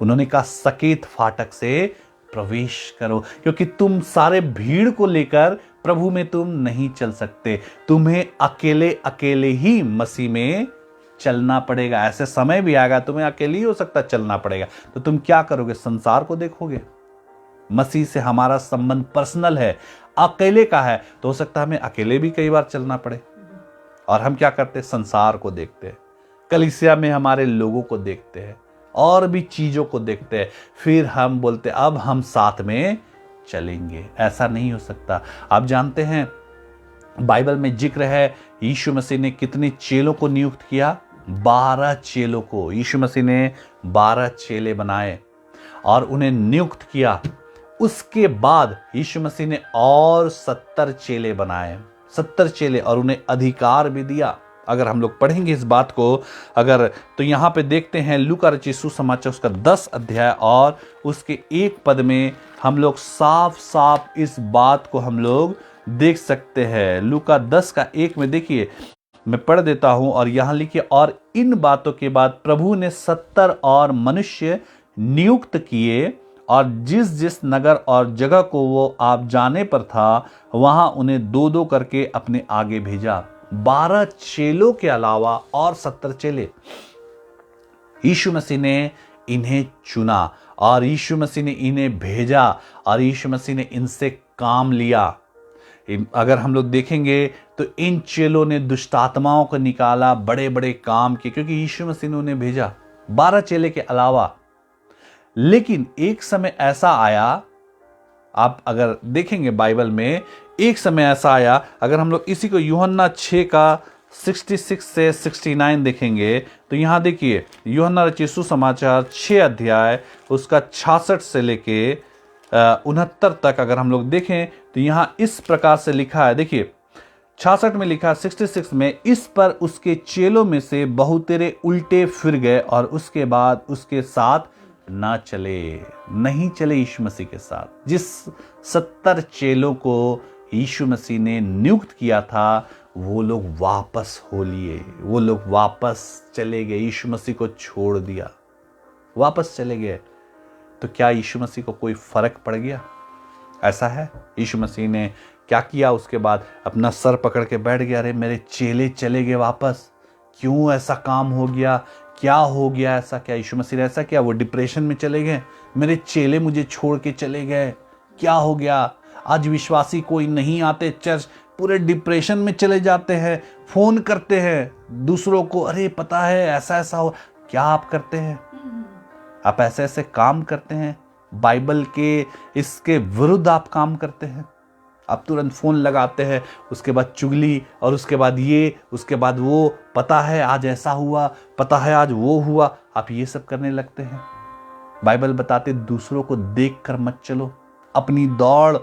उन्होंने कहा सकेत फाटक से प्रवेश करो, क्योंकि तुम सारे भीड़ को लेकर प्रभु में तुम नहीं चल सकते, तुम्हें अकेले अकेले ही मसीह में चलना पड़ेगा। ऐसे समय भी आएगा तुम्हें अकेले ही हो सकता चलना पड़ेगा, तो तुम क्या करोगे? संसार को देखोगे? मसीह से हमारा संबंध पर्सनल है, अकेले का है, तो हो सकता है हमें अकेले भी कई बार चलना पड़े। और हम क्या करते हैं? संसार को देखते हैं, कलीसिया में हमारे लोगों को देखते हैं और भी चीजों को देखते हैं, फिर हम बोलते हैं अब हम साथ में चलेंगे। ऐसा नहीं हो सकता। आप जानते हैं बाइबल में जिक्र है यीशु मसीह ने कितने चेलों को नियुक्त किया? 12 चेलों को। यीशु मसीह ने 12 चेले बनाए और उन्हें नियुक्त किया। उसके बाद यीशु मसीह ने और 70 चेले बनाए, 70 चेले, और उन्हें अधिकार भी दिया। अगर हम लोग पढ़ेंगे इस बात को अगर, तो यहां पे देखते हैं लूका रचित सुसमाचार उसका 10 अध्याय और उसके 1 पद में हम लोग साफ साफ इस बात को हम लोग देख सकते हैं। लूका 10 का 1 में देखिए, मैं पढ़ देता हूं और यहां लिखिए, और इन बातों के बाद प्रभु ने 70 और मनुष्य नियुक्त किए और जिस जिस नगर और जगह को वो आप जाने पर था वहां उन्हें 2-2 करके अपने आगे भेजा। 12 चेलों के अलावा और 70 चेले। यीशु मसीह ने इन्हें चुना और यीशु मसीह ने इन्हें भेजा और यीशु मसीह ने इनसे काम लिया। अगर हम लोग देखेंगे तो इन चेलों ने दुष्ट आत्माओं को निकाला, बड़े बड़े काम किए, क्योंकि यीशु मसीह ने उन्हें भेजा, 12 चेले के अलावा। लेकिन एक समय ऐसा आया, आप अगर देखेंगे बाइबल में, एक समय ऐसा आया, अगर हम लोग इसी को यूहन्ना 6 का 66 से 69 देखेंगे तो यहां देखिए, यूहन्ना रचित सुसमाचार 6 अध्याय उसका 66 से लेके 69 तक अगर हम लोग देखें तो यहां इस प्रकार से लिखा है। देखिए 66 में लिखा, 66 में, इस पर उसके चेलों में से बहुतेरे उल्टे फिर गए और उसके बाद उसके साथ ना चले, नहीं चले यीशु मसीह के साथ। जिस 70 चेलों को यीशु मसीह ने नियुक्त किया था वो लोग वापस हो लिए, वो लोग वापस चले गए, यीशु मसीह को छोड़ दिया, वापस चले गए। तो क्या यीशु मसीह को कोई फर्क पड़ गया? ऐसा है? यीशु मसीह ने क्या किया? उसके बाद अपना सर पकड़ के बैठ गया, अरे मेरे चेले चले गए वापस, क्यों ऐसा काम हो गया, क्या हो गया ऐसा? क्या यीशु मसीह ने ऐसा किया? वो डिप्रेशन में चले गए, मेरे चेले मुझे छोड़ के चले गए, क्या हो गया? आज विश्वासी कोई नहीं आते चर्च, पूरे डिप्रेशन में चले जाते हैं, फोन करते हैं दूसरों को, अरे पता है ऐसा ऐसा हो। क्या आप करते हैं? आप ऐसे ऐसे काम करते हैं, बाइबल के इसके विरुद्ध आप काम करते हैं। आप तुरंत फोन लगाते हैं, उसके बाद चुगली, और उसके बाद ये, उसके बाद वो, पता है आज ऐसा हुआ, पता है आज वो हुआ, आप ये सब करने लगते हैं। बाइबल बताते दूसरों को देखकर मत चलो, अपनी दौड़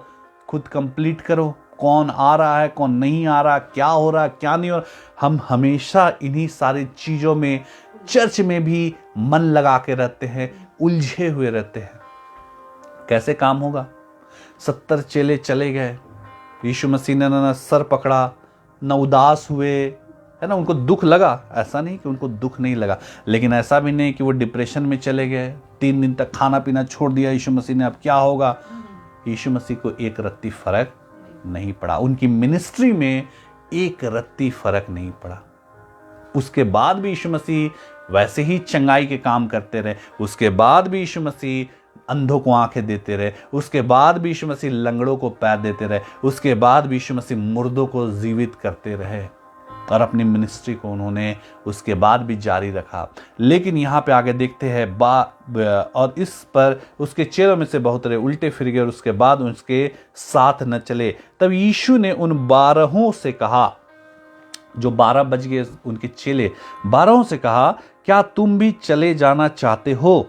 खुद कंप्लीट करो। कौन आ रहा है, कौन नहीं आ रहा, क्या हो रहा, क्या नहीं हो रहा। हम हमेशा इन्हीं सारी चीजों में, चर्च में भी मन लगा के रहते हैं, उलझे हुए रहते हैं। कैसे काम होगा? 70 चेले चले गए, यीशु मसीह ने ना सर पकड़ा, न उदास हुए, है ना, उनको दुख लगा। ऐसा नहीं कि उनको दुख नहीं लगा, लेकिन ऐसा भी नहीं कि वो डिप्रेशन में चले गए, 3 दिन तक खाना पीना छोड़ दिया यीशु मसीह ने, अब क्या होगा। यीशु मसीह को एक रत्ती फर्क नहीं पड़ा, उनकी मिनिस्ट्री में एक रत्ती फर्क नहीं पड़ा। उसके बाद भी यीशु मसीह वैसे ही चंगाई के काम करते रहे, उसके बाद भी यीशु मसीह अंधों को आंखें देते रहे, उसके बाद भी यीशु मसीह लंगड़ों को पैर देते रहे, उसके बाद भी यीशु मसीह मुर्दों को जीवित करते रहे, और अपनी मिनिस्ट्री को उन्होंने उसके बाद भी जारी रखा। लेकिन यहाँ पे आगे देखते हैं और इस पर उसके चेलों में से बहुत रहे उल्टे फिर गए और उसके बाद उसके साथ न चले। तब यीशु ने उन 12 से कहा, जो 12 बज गए उनके चेले, 12 से कहा, क्या तुम भी चले जाना चाहते हो?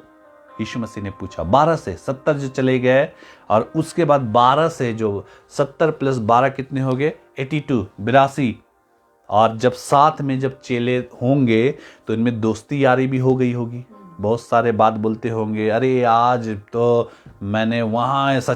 यीशु मसीह ने पूछा। 12 से 70 जो चले गए और उसके बाद 12 से जो 70 प्लस 12 कितने हो गए? 82, 82। और जब साथ में जब चेले होंगे तो इनमें दोस्ती यारी भी हो गई होगी, बहुत सारे बात बोलते होंगे, अरे आज तो मैंने वहाँ ऐसा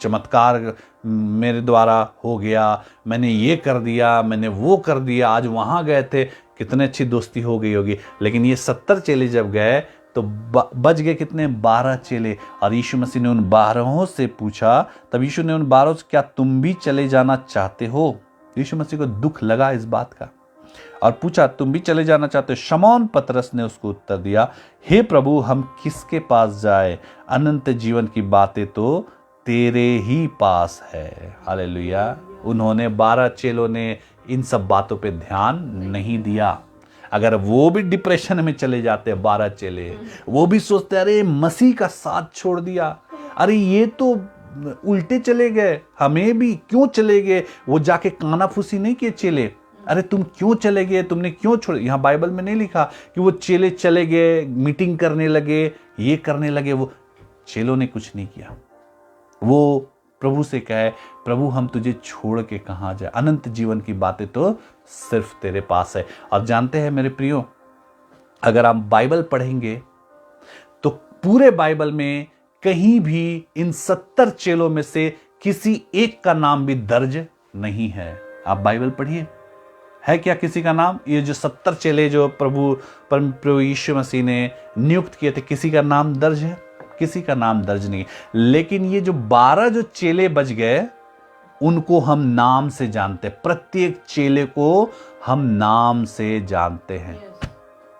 चमत्कार मेरे द्वारा हो गया, मैंने ये कर दिया, मैंने वो कर दिया, आज वहाँ गए थे, कितने अच्छी दोस्ती हो गई होगी। लेकिन ये 70 चेले जब गए तो बच गए कितने? 12 चेले। और यीशु मसीह ने उन 12 से पूछा, तब यीशु ने उन 12 से, क्या तुम भी चले जाना चाहते हो? यीशु मसीह को दुख लगा इस बात का और पूछा, तुम भी चले जाना चाहते हो? शमौन पतरस ने उसको उत्तर दिया, हे प्रभु, हम किसके पास जाए? अनंत जीवन की बातें तो तेरे ही पास है। हालेलुया। उन्होंने 12 चेलों ने इन सब बातों पे ध्यान नहीं दिया। अगर वो भी डिप्रेशन में चले जाते 12 चेले, वो भी सोचते अरे मसीह का साथ छोड़ दिया, अरे ये तो उल्टे चले गए, हमें भी क्यों चले गए? वो जाके कानाफूसी नहीं किए चेले, अरे तुम क्यों चले गए, तुमने क्यों छोड़? यहाँ बाइबल में नहीं लिखा कि वो चेले चले गए, मीटिंग करने लगे, ये करने लगे। वो चेलों ने कुछ नहीं किया। वो प्रभु से कहे, प्रभु हम तुझे छोड़ के कहां जाए? अनंत जीवन की बातें तो सिर्फ तेरे पास है। और जानते हैं मेरे प्रियो, अगर आप बाइबल पढ़ेंगे तो पूरे बाइबल में कहीं भी इन 70 चेलों में से किसी एक का नाम भी दर्ज नहीं है। आप बाइबल पढ़िए, है क्या किसी का नाम? ये जो 70 चेले जो प्रभु यीशु मसीह ने नियुक्त किए थे, किसी का नाम दर्ज है? किसी का नाम दर्ज नहीं। लेकिन ये जो 12 जो चेले बच गए, उनको हम नाम से जानते हैं। प्रत्येक चेले को हम नाम से जानते हैं।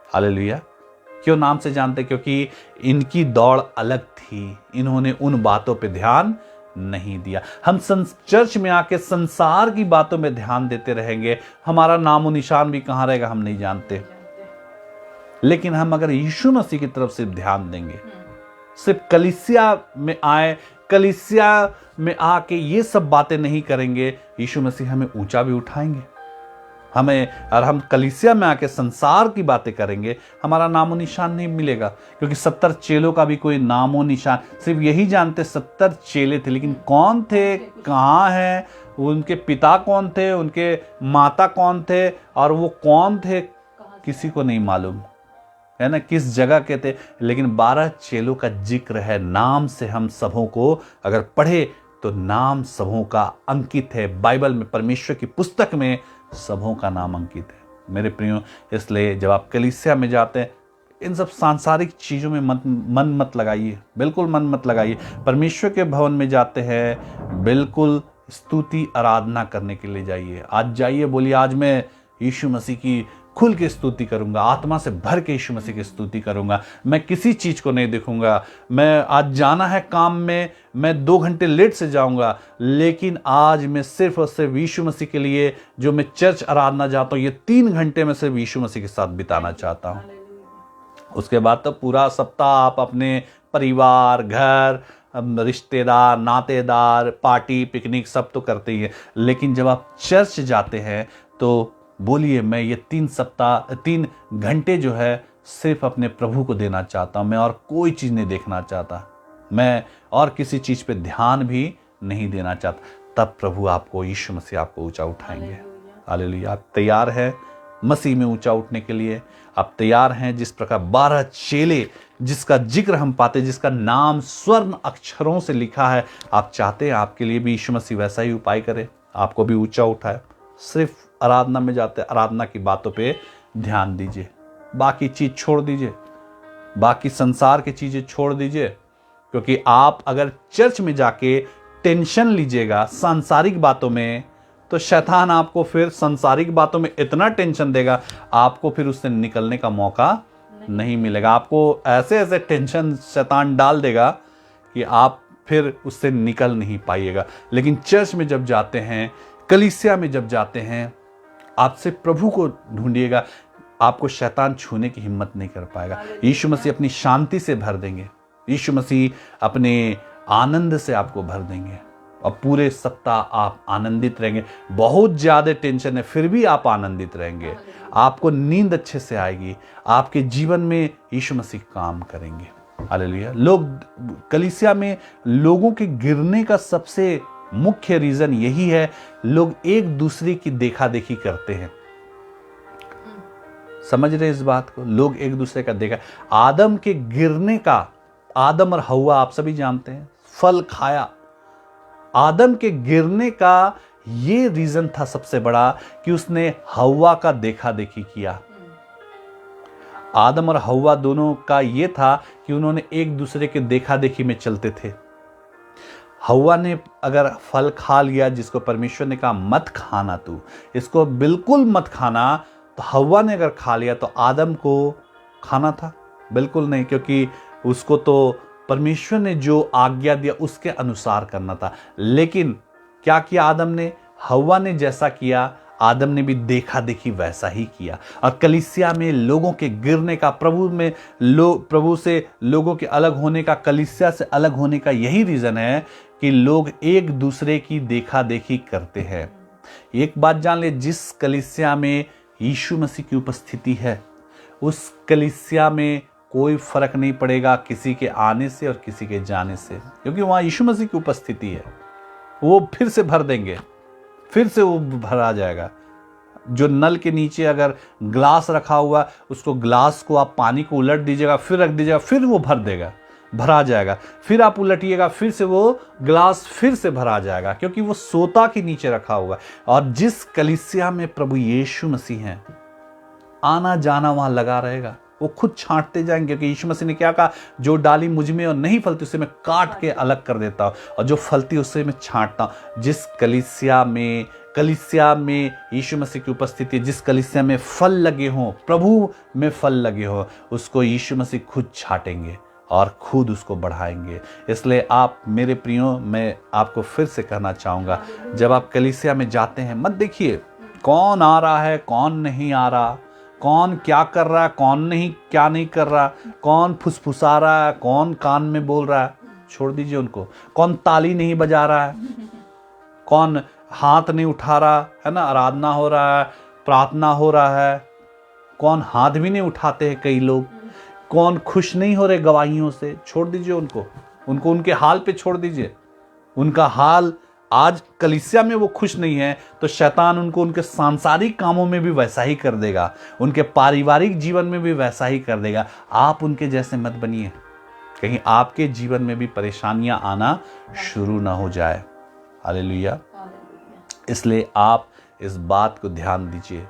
हालेलुया। क्यों नाम से जानते? क्योंकि इनकी दौड़ अलग थी, इन्होंने उन बातों पे ध्यान नहीं दिया। हम चर्च में आके संसार की बातों में ध्यान देते रहेंगे, हमारा नामो निशान भी कहां रहेगा हम नहीं जानते। लेकिन हम अगर यीशु मसीह की तरफ से ध्यान देंगे, सिर्फ कलीसिया में आए, कलीसिया में आके ये सब बातें नहीं करेंगे, यीशु मसीह हमें ऊंचा भी उठाएंगे। और हम कलीसिया में आके संसार की बातें करेंगे, हमारा नामो निशान नहीं मिलेगा। क्योंकि 70 चेलों का भी कोई नामो निशान, सिर्फ यही जानते 70 चेले थे, लेकिन कौन थे, कहाँ हैं, उनके पिता कौन थे, उनके माता कौन थे, और वो कौन थे किसी को नहीं मालूम, है ना, किस जगह के थे। लेकिन 12 चेलों का जिक्र है, नाम से हम सबों को अगर पढ़े तो नाम सबों का अंकित है। बाइबल में, परमेश्वर की पुस्तक में सबों का नाम अंकित है मेरे प्रियो। इसलिए जब आप कलीसिया में जाते हैं, इन सब सांसारिक चीज़ों में मन मत लगाइए, बिल्कुल मन मत लगाइए। परमेश्वर के भवन में जाते हैं, बिल्कुल स्तुति आराधना करने के लिए जाइए। आज जाइए, बोलिए आज मैं यीशु मसीह की खुल के स्तुति करूंगा, आत्मा से भर के यीशु मसीह की स्तुति करूंगा। मैं किसी चीज को नहीं देखूंगा। मैं आज जाना है काम में, मैं 2 घंटे लेट से जाऊंगा, लेकिन आज मैं सिर्फ और सिर्फ यीशु मसीह के लिए, जो मैं चर्च आराधना जाता हूं, ये 3 घंटे में सिर्फ यीशु मसीह के साथ बिताना चाहता हूं। उसके बाद तो पूरा सप्ताह आप अपने परिवार, घर, रिश्तेदार, नातेदार, पार्टी, पिकनिक सब तो करते ही हैं। लेकिन जब आप चर्च जाते हैं तो बोलिए, मैं ये 3 घंटे जो है सिर्फ अपने प्रभु को देना चाहता हूं। मैं और कोई चीज नहीं देखना चाहता, मैं और किसी चीज पे ध्यान भी नहीं देना चाहता। तब प्रभु आपको, यीशु मसीह आपको ऊंचा उठाएंगे। हालेलुया। आप तैयार हैं मसीह में ऊंचा उठने के लिए? आप तैयार हैं? जिस प्रकार 12 चेले जिसका जिक्र हम पाते, जिसका नाम स्वर्ण अक्षरों से लिखा है, आप चाहते हैं आपके लिए भी यीशु मसीह वैसा ही उपाय करे, आपको भी ऊंचा उठाए? सिर्फ आराधना में जाते, आराधना की बातों पे ध्यान दीजिए, बाकी चीज छोड़ दीजिए, बाकी संसार की चीजें छोड़ दीजिए। क्योंकि आप अगर चर्च में जाके टेंशन लीजिएगा सांसारिक बातों में, तो शैतान आपको फिर सांसारिक बातों में इतना टेंशन देगा, आपको फिर उससे निकलने का मौका नहीं मिलेगा। आपको ऐसे ऐसे टेंशन शैतान डाल देगा कि आप फिर उससे निकल नहीं पाइएगा। लेकिन चर्च में जब जाते हैं, कलीसिया में जब जाते हैं, आपसे प्रभु को ढूंढिएगा, आपको शैतान छूने की हिम्मत नहीं कर पाएगा। यीशु मसीह अपनी शांति से भर देंगे, यीशु मसीह अपने आनंद से आपको भर देंगे, और पूरे सप्ताह आप आनंदित रहेंगे। बहुत ज्यादा टेंशन है, फिर भी आप आनंदित रहेंगे, आपको नींद अच्छे से आएगी, आपके जीवन में यीशु मसीह काम करेंगे। हालेलुया। लोग कलीसिया में लोगों के गिरने का सबसे मुख्य रीजन यही है, लोग एक दूसरे की देखा देखी करते हैं। समझ रहे इस बात को? लोग एक दूसरे का देखा, आदम के गिरने का, आदम और हव्वा आप सभी जानते हैं, फल खाया। आदम के गिरने का ये रीजन था सबसे बड़ा कि उसने हव्वा का देखा देखी किया। आदम और हव्वा दोनों का ये था कि उन्होंने एक दूसरे के देखा देखी में चलते थे। हव्वा ने अगर फल खा लिया जिसको परमेश्वर ने कहा मत खाना, तू इसको बिल्कुल मत खाना, तो हव्वा ने अगर खा लिया तो आदम को खाना था? बिल्कुल नहीं, क्योंकि उसको तो परमेश्वर ने जो आज्ञा दिया उसके अनुसार करना था। लेकिन क्या किया आदम ने? हव्वा ने जैसा किया आदम ने भी देखा देखी वैसा ही किया। और कलीसिया में लोगों के गिरने का, प्रभु से लोगों के अलग होने का, कलीसिया से अलग होने का यही रीजन है कि लोग एक दूसरे की देखा देखी करते हैं। एक बात जान ले, जिस कलीसिया में यीशु मसीह की उपस्थिति है उस कलीसिया में कोई फर्क नहीं पड़ेगा किसी के आने से और किसी के जाने से, क्योंकि वहां यीशु मसीह की उपस्थिति है। वो फिर से भर देंगे, फिर से वो भरा जाएगा। जो नल के नीचे अगर ग्लास रखा हुआ, उसको ग्लास को आप पानी को उलट दीजिएगा, फिर रख दीजिएगा, फिर वो भरा जाएगा। फिर आप उलटिएगा, फिर से वो ग्लास फिर से भरा जाएगा, क्योंकि वो सोता के नीचे रखा हुआ है। और जिस कलीसिया में प्रभु यीशु मसीह हैं, आना जाना वहां लगा रहेगा। वो खुद छांटते जाएंगे, क्योंकि यीशु मसीह ने क्या कहा? जो डाली मुझ में और नहीं फलती उसे मैं काट के अलग कर देता हूं, और जो फलती उसे मैं छांटता हूं। जिस कलीसिया में यीशु मसीह की उपस्थिति, जिस कलीसिया में फल लगे हों, प्रभु में फल लगे हों, उसको यीशु मसीह खुद छाटेंगे और खुद उसको बढ़ाएंगे। इसलिए आप मेरे प्रियो, मैं आपको फिर से कहना चाहूँगा, जब आप कलीसिया में जाते हैं मत देखिए कौन आ रहा है कौन नहीं आ रहा, कौन क्या कर रहा है कौन क्या नहीं कर रहा, कौन फुसफुसा रहा है कौन कान में बोल रहा है, छोड़ दीजिए उनको। कौन ताली नहीं बजा रहा है, कौन हाथ नहीं उठा रहा है ना, आराधना हो रहा है, प्रार्थना हो रहा है, कौन हाथ भी नहीं उठाते हैं कई लोग, कौन खुश नहीं हो रहे गवाहियों से, छोड़ दीजिए उनको उनके हाल पे छोड़ दीजिए। उनका हाल आज कलीसिया में वो खुश नहीं है तो शैतान उनको उनके सांसारिक कामों में भी वैसा ही कर देगा, उनके पारिवारिक जीवन में भी वैसा ही कर देगा। आप उनके जैसे मत बनिए, कहीं आपके जीवन में भी परेशानियां आना शुरू ना हो जाए। हालेलुया। इसलिए आप इस बात को ध्यान दीजिए,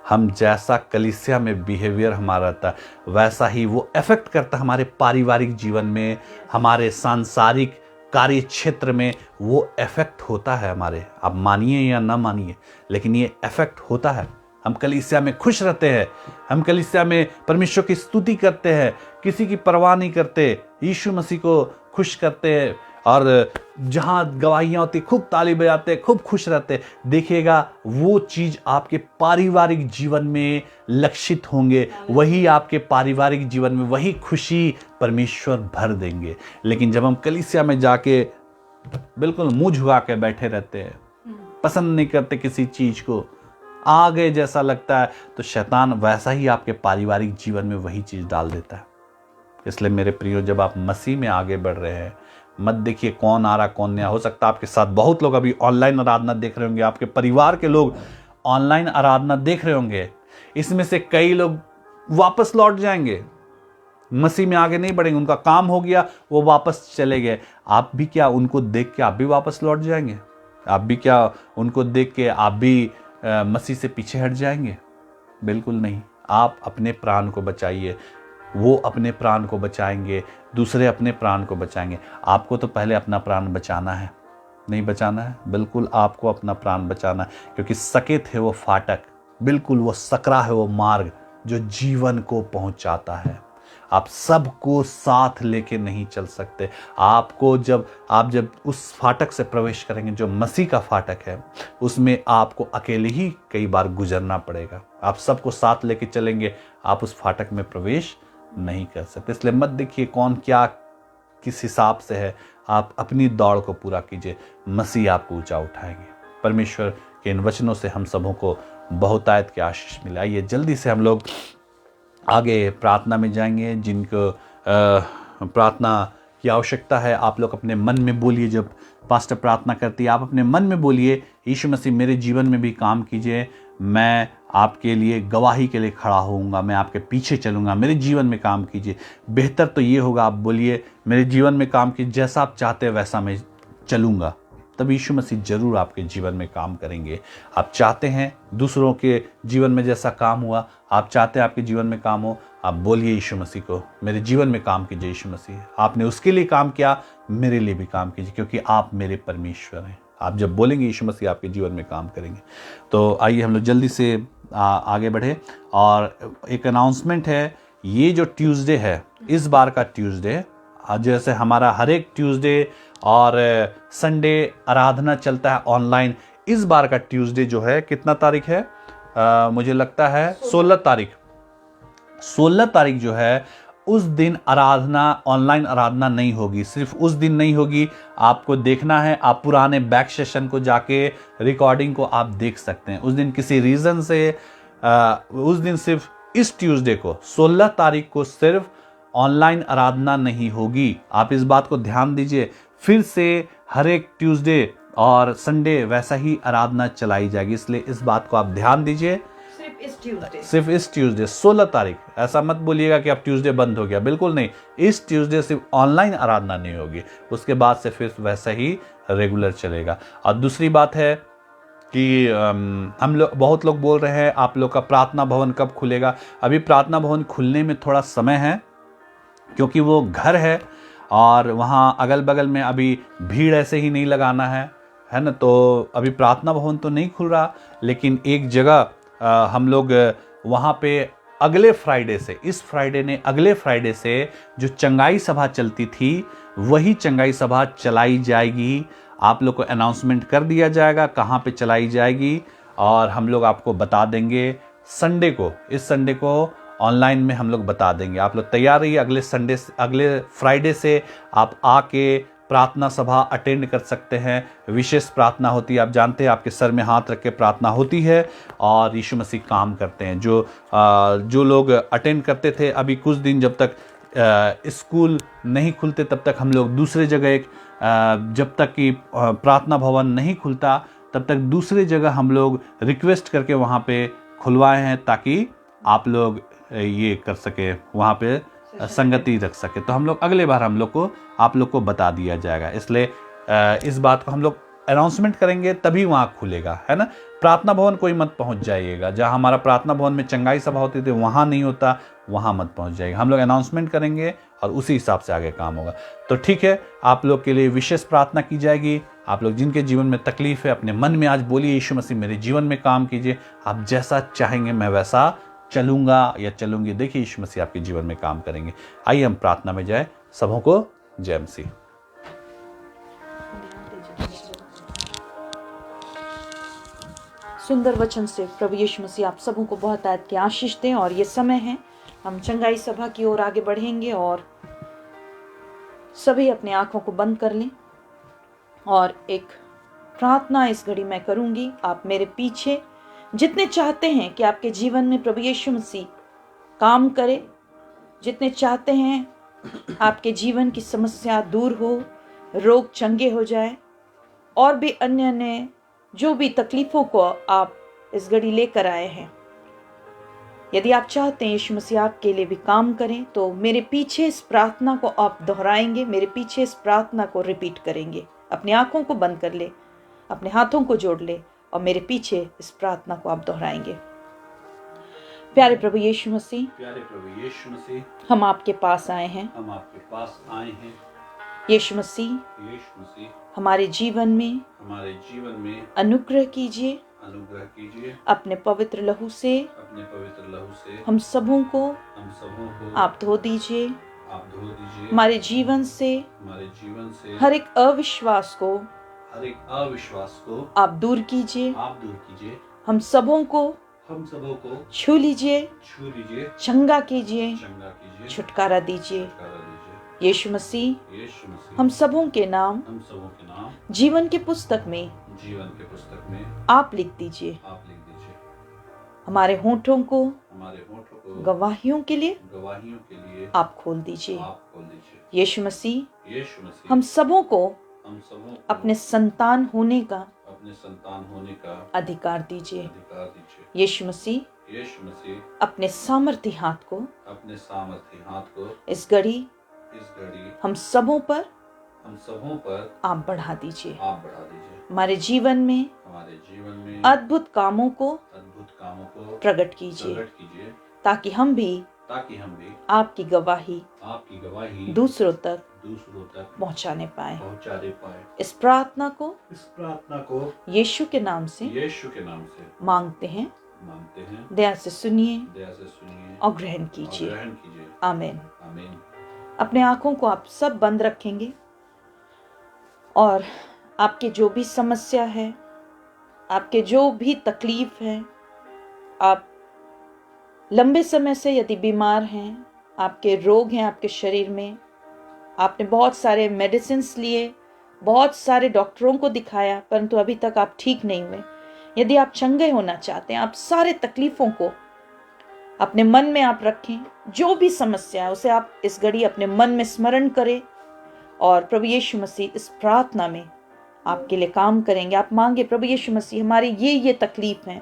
हम जैसा कलीसिया में बिहेवियर हमारा रहता है वैसा ही वो इफेक्ट करता है हमारे पारिवारिक जीवन में, हमारे सांसारिक कार्य क्षेत्र में वो इफेक्ट होता है हमारे। आप मानिए या ना मानिए, लेकिन ये इफेक्ट होता है। हम कलीसिया में खुश रहते हैं, हम कलीसिया में परमेश्वर की स्तुति करते हैं, किसी की परवाह नहीं करते, यीशु मसीह को खुश करते हैं, और जहां गवाहियां होती खूब ताली बजाते, खूब खुश रहते। देखिएगा वो चीज आपके पारिवारिक जीवन में लक्षित होंगे, वही आपके पारिवारिक जीवन में वही खुशी परमेश्वर भर देंगे। लेकिन जब हम कलीसिया में जाके बिल्कुल मुंह झुका के बैठे रहते हैं, पसंद नहीं करते किसी चीज को, आ गए जैसा लगता है, तो शैतान वैसा ही आपके पारिवारिक जीवन में वही चीज डाल देता है। इसलिए मेरे प्रियो, जब आप मसीह में आगे बढ़ रहे हैं मत देखिए कौन आ रहा कौन नहीं। हो सकता है आपके साथ बहुत लोग अभी ऑनलाइन आराधना देख रहे होंगे, आपके परिवार के लोग ऑनलाइन आराधना देख रहे होंगे, इसमें से कई लोग वापस लौट जाएंगे, मसीह में आगे नहीं बढ़ेंगे, उनका काम हो गया वो वापस चले गए। आप भी क्या उनको देख के आप भी वापस लौट जाएंगे? आप भी क्या उनको देख के आप भी मसीह से पीछे हट जाएंगे? बिल्कुल नहीं। आप अपने प्राण को बचाइए, वो अपने प्राण को बचाएंगे, दूसरे अपने प्राण को बचाएंगे। आपको तो पहले अपना प्राण बचाना है, नहीं बचाना है? बिल्कुल आपको अपना प्राण बचाना है, क्योंकि सकेत है वो फाटक, बिल्कुल वो सकरा है वो मार्ग जो जीवन को पहुंचाता है। आप सबको साथ लेके नहीं चल सकते। आपको जब उस फाटक से प्रवेश करेंगे जो मसीह का फाटक है, उसमें आपको अकेले ही कई बार गुजरना पड़ेगा। आप सबको साथ लेके चलेंगे, आप उस फाटक में प्रवेश नहीं कर सकते। इसलिए मत देखिए कौन क्या किस हिसाब से है, आप अपनी दौड़ को पूरा कीजिए, मसीह आपको ऊंचा उठाएंगे। परमेश्वर के इन वचनों से हम सबों को बहुतायत की आशीष मिले। आइए जल्दी से हम लोग आगे प्रार्थना में जाएंगे। जिनको प्रार्थना की आवश्यकता है आप लोग अपने मन में बोलिए। जब पास्टर प्रार्थना करती है आप अपने मन में बोलिए, यीशु मसीह मेरे जीवन में भी काम कीजिए, मैं आपके लिए गवाही के लिए खड़ा होऊंगा, मैं आपके पीछे चलूंगा, मेरे जीवन में काम कीजिए। बेहतर तो ये होगा आप बोलिए मेरे जीवन में काम कीजिए, जैसा आप चाहते हैं वैसा मैं चलूंगा, तब यीशु मसीह जरूर आपके जीवन में काम करेंगे। आप चाहते हैं दूसरों के जीवन में जैसा काम हुआ, आप चाहते हैं आपके जीवन में काम हो, आप बोलिए यीशु मसीह को मेरे जीवन में काम कीजिए। यीशु मसीह आपने उसके लिए काम किया, मेरे लिए भी काम कीजिए, क्योंकि आप मेरे परमेश्वर हैं। आप जब बोलेंगे यीशु मसीह आपके जीवन में काम करेंगे। तो आइए हम लोग जल्दी से आगे बढ़े। और एक अनाउंसमेंट है, ये जो ट्यूसडे है, इस बार का ट्यूसडे, जैसे हमारा हर एक ट्यूसडे और संडे आराधना चलता है ऑनलाइन, इस बार का ट्यूसडे जो है कितना तारीख है, मुझे लगता है 16 तारीख। 16 तारीख जो है उस दिन आराधना, ऑनलाइन आराधना नहीं होगी। सिर्फ उस दिन नहीं होगी, आपको देखना है, आप पुराने बैक सेशन को जाके रिकॉर्डिंग को आप देख सकते हैं। उस दिन किसी रीज़न से उस दिन सिर्फ इस ट्यूसडे को 16 तारीख को सिर्फ ऑनलाइन आराधना नहीं होगी। आप इस बात को ध्यान दीजिए। फिर से हर एक ट्यूसडे और संडे वैसा ही आराधना चलाई जाएगी, इसलिए इस बात को आप ध्यान दीजिए। सिर्फ इस ट्यूसडे 16 तारीख, ऐसा मत बोलिएगा कि अब ट्यूसडे बंद हो गया, बिल्कुल नहीं। इस ट्यूसडे सिर्फ ऑनलाइन आराधना नहीं होगी, उसके बाद से फिर वैसा ही रेगुलर चलेगा। और दूसरी बात है कि हम लोग, बहुत लोग बोल रहे हैं आप लोग का प्रार्थना भवन कब खुलेगा। अभी प्रार्थना भवन खुलने में थोड़ा समय है, क्योंकि वो घर है और वहाँ अगल बगल में अभी भीड़ ऐसे ही नहीं लगाना है ना। तो अभी प्रार्थना भवन तो नहीं खुल रहा, लेकिन एक जगह हम लोग वहाँ पे अगले फ्राइडे से, इस फ्राइडे ने अगले फ्राइडे से जो चंगाई सभा चलती थी वही चंगाई सभा चलाई जाएगी। आप लोग को अनाउंसमेंट कर दिया जाएगा कहाँ पे चलाई जाएगी, और हम लोग आपको बता देंगे संडे को, इस संडे को ऑनलाइन में हम लोग बता देंगे। आप लोग तैयार रहिए, अगले फ्राइडे से आप आके प्रार्थना सभा अटेंड कर सकते हैं। विशेष प्रार्थना होती है, आप जानते हैं, आपके सर में हाथ रख के प्रार्थना होती है और यीशु मसीह काम करते हैं। जो लोग अटेंड करते थे, अभी कुछ दिन जब तक स्कूल नहीं खुलते तब तक हम लोग दूसरे जगह जब तक कि प्रार्थना भवन नहीं खुलता तब तक दूसरे जगह हम लोग रिक्वेस्ट करके वहाँ पे खुलवाए हैं, ताकि आप लोग ये कर सके, वहाँ पे संगति रख सके। तो हम लोग अगले बार आप लोग को बता दिया जाएगा, इसलिए इस बात को हम लोग अनाउंसमेंट करेंगे तभी वहाँ खुलेगा, है ना। प्रार्थना भवन कोई मत पहुँच जाइएगा, जहाँ हमारा प्रार्थना भवन में चंगाई सभा होती थी वहाँ नहीं होता, वहाँ मत पहुँच जाइएगा। हम लोग अनाउंसमेंट करेंगे और उसी हिसाब से आगे काम होगा। तो ठीक है, आप लोग के लिए विशेष प्रार्थना की जाएगी। आप लोग जिनके जीवन में तकलीफ है, अपने मन में आज बोलिए यीशु मसीह मेरे जीवन में काम कीजिए, आप जैसा चाहेंगे मैं वैसा चलूंगा या चलूंगी। देखिए यीशु मसीह आपके जीवन में काम करेंगे। आइए हम प्रार्थना में जाए। सबों को जय मसीह। सुंदर वचन से प्रभु यीशु मसीह आप सबों को बहुत आयत की आशीष दें। और ये समय है, हम चंगाई सभा की ओर आगे बढ़ेंगे और सभी अपने आंखों को बंद कर लें और एक प्रार्थना इस घड़ी मैं करूंगी। आप मेरे पीछे जितने चाहते हैं कि आपके जीवन में प्रभु यीशु मसीह काम करे, जितने चाहते हैं आपके जीवन की समस्या दूर हो, रोग चंगे हो जाए, और भी अन्य जो भी तकलीफों को आप इस घड़ी लेकर आए हैं, यदि आप चाहते हैं यीशु मसीह आपके लिए भी काम करें, तो मेरे पीछे इस प्रार्थना को आप दोहराएंगे, मेरे पीछे इस प्रार्थना को रिपीट करेंगे। अपनी आंखों को बंद कर ले, अपने हाथों को जोड़ ले और मेरे पीछे इस प्रार्थना को आप दोहराएंगे। प्यारे प्रभु यीशु मसीह, हम आपके पास आए हैं। यीशु मसीह, हमारे जीवन में अनुग्रह कीजिए। अपने पवित्र लहू से हम सबों को आप धो दीजिए। हमारे जीवन से हर एक अविश्वास को आप दूर कीजिए। हम सबों को छू लीजिए, चंगा कीजिए, छुटकारा दीजिए। यीशु मसीह, हम सबों के नाम जीवन के पुस्तक में आप लिख दीजिए। हमारे होठों को गवाहियों के लिए आप खोल दीजिए। यीशु मसीह, हम सबों को अपने संतान होने का अपने संतान होने का अधिकार दीजिए। अधिकार दीजिए। यीशु मसीह यीशु मसीह अपने सामर्थी हाथ को अपने सामर्थी हाथ को इस घड़ी इस घड़ी हम सबों पर आप बढ़ा दीजिए। बढ़ा दीजिए। हमारे जीवन में अद्भुत कामों को प्रकट कीजिए, ताकि हम भी आपकी गवाही दूसरों तक पहुंचाने पाए। इस प्रार्थना को यीशु के नाम से मांगते हैं। दया से सुनिए और ग्रहण कीजिए। आमीन। अपने आंखों को आप सब बंद रखेंगे और आपके जो भी समस्या है, आपके जो भी तकलीफ है, आप लंबे समय से यदि बीमार हैं, आपके रोग हैं आपके शरीर में, आपने बहुत सारे मेडिसिन्स लिए, बहुत सारे डॉक्टरों को दिखाया, परंतु अभी तक आप ठीक नहीं हुए। यदि आप चंगे होना चाहते हैं, आप सारे तकलीफों को अपने मन में आप रखें। जो भी समस्या है उसे आप इस घड़ी अपने मन में स्मरण करें और प्रभु यीशु मसीह इस प्रार्थना में आपके लिए काम करेंगे। आप मांगे, प्रभु यीशु मसीह हमारी ये तकलीफ है,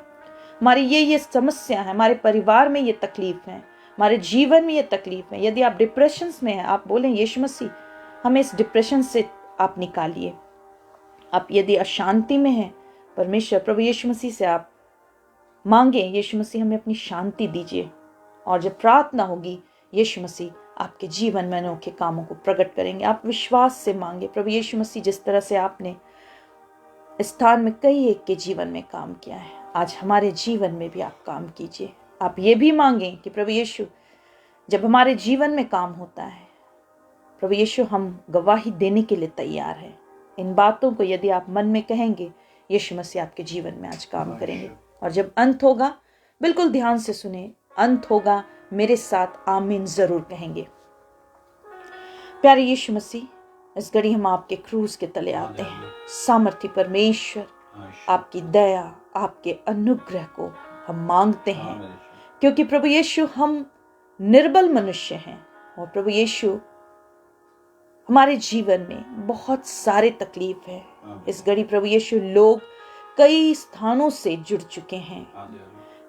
हमारी ये समस्या है, हमारे परिवार में ये तकलीफ है, हमारे जीवन में ये तकलीफ है। यदि आप डिप्रेशन में हैं, आप बोलें यीशु मसीह हमें इस डिप्रेशन से आप निकालिए। आप यदि अशांति में हैं, परमेश्वर प्रभु यीशु मसीह से आप मांगे, यीशु मसीह हमें अपनी शांति दीजिए। और जब प्रार्थना होगी, यीशु मसीह आपके जीवन में अनोखे कामों को प्रकट करेंगे। आप विश्वास से मांगे, प्रभु यीशु मसीह जिस तरह से आपने इस स्थान में कई एक के जीवन में काम किया है, आज हमारे जीवन में भी आप काम कीजिए। आप ये भी मांगें कि प्रभु यीशु जब हमारे जीवन में काम होता है, प्रभु यीशु हम गवाही देने के लिए तैयार हैं। इन बातों को यदि आप मन में कहेंगे, यीशु मसीह आपके जीवन में आज काम करेंगे। और जब अंत होगा, बिल्कुल ध्यान से सुने, अंत होगा मेरे साथ आमीन जरूर कहेंगे। प्यारे यीशु मसीह, इस घड़ी हम आपके क्रूज के तले आते हैं। सामर्थी परमेश्वर, आपकी दया, आपके अनुग्रह को हम मांगते हैं, क्योंकि प्रभु यीशु हम निर्बल मनुष्य हैं। और प्रभु यीशु हमारे जीवन में बहुत सारे तकलीफ है। इस घड़ी प्रभु यीशु लोग कई स्थानों से जुड़ चुके हैं,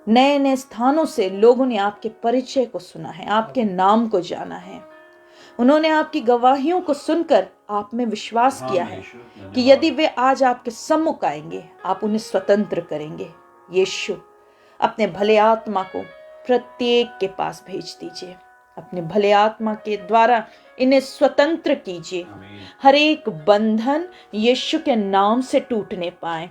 नए नए स्थानों से लोगों ने आपके परिचय को सुना है, आपके नाम को जाना है। उन्होंने आपकी गवाहियों को सुनकर आप में विश्वास किया है कि यदि वे आज आपके सम्मुख आएंगे, आप उन्हें स्वतंत्र करेंगे। यीशु अपने भले आत्मा को प्रत्येक के पास भेज दीजिए। अपने भले आत्मा के द्वारा इन्हें स्वतंत्र कीजिए। हर एक बंधन यीशु के नाम से टूटने पाए।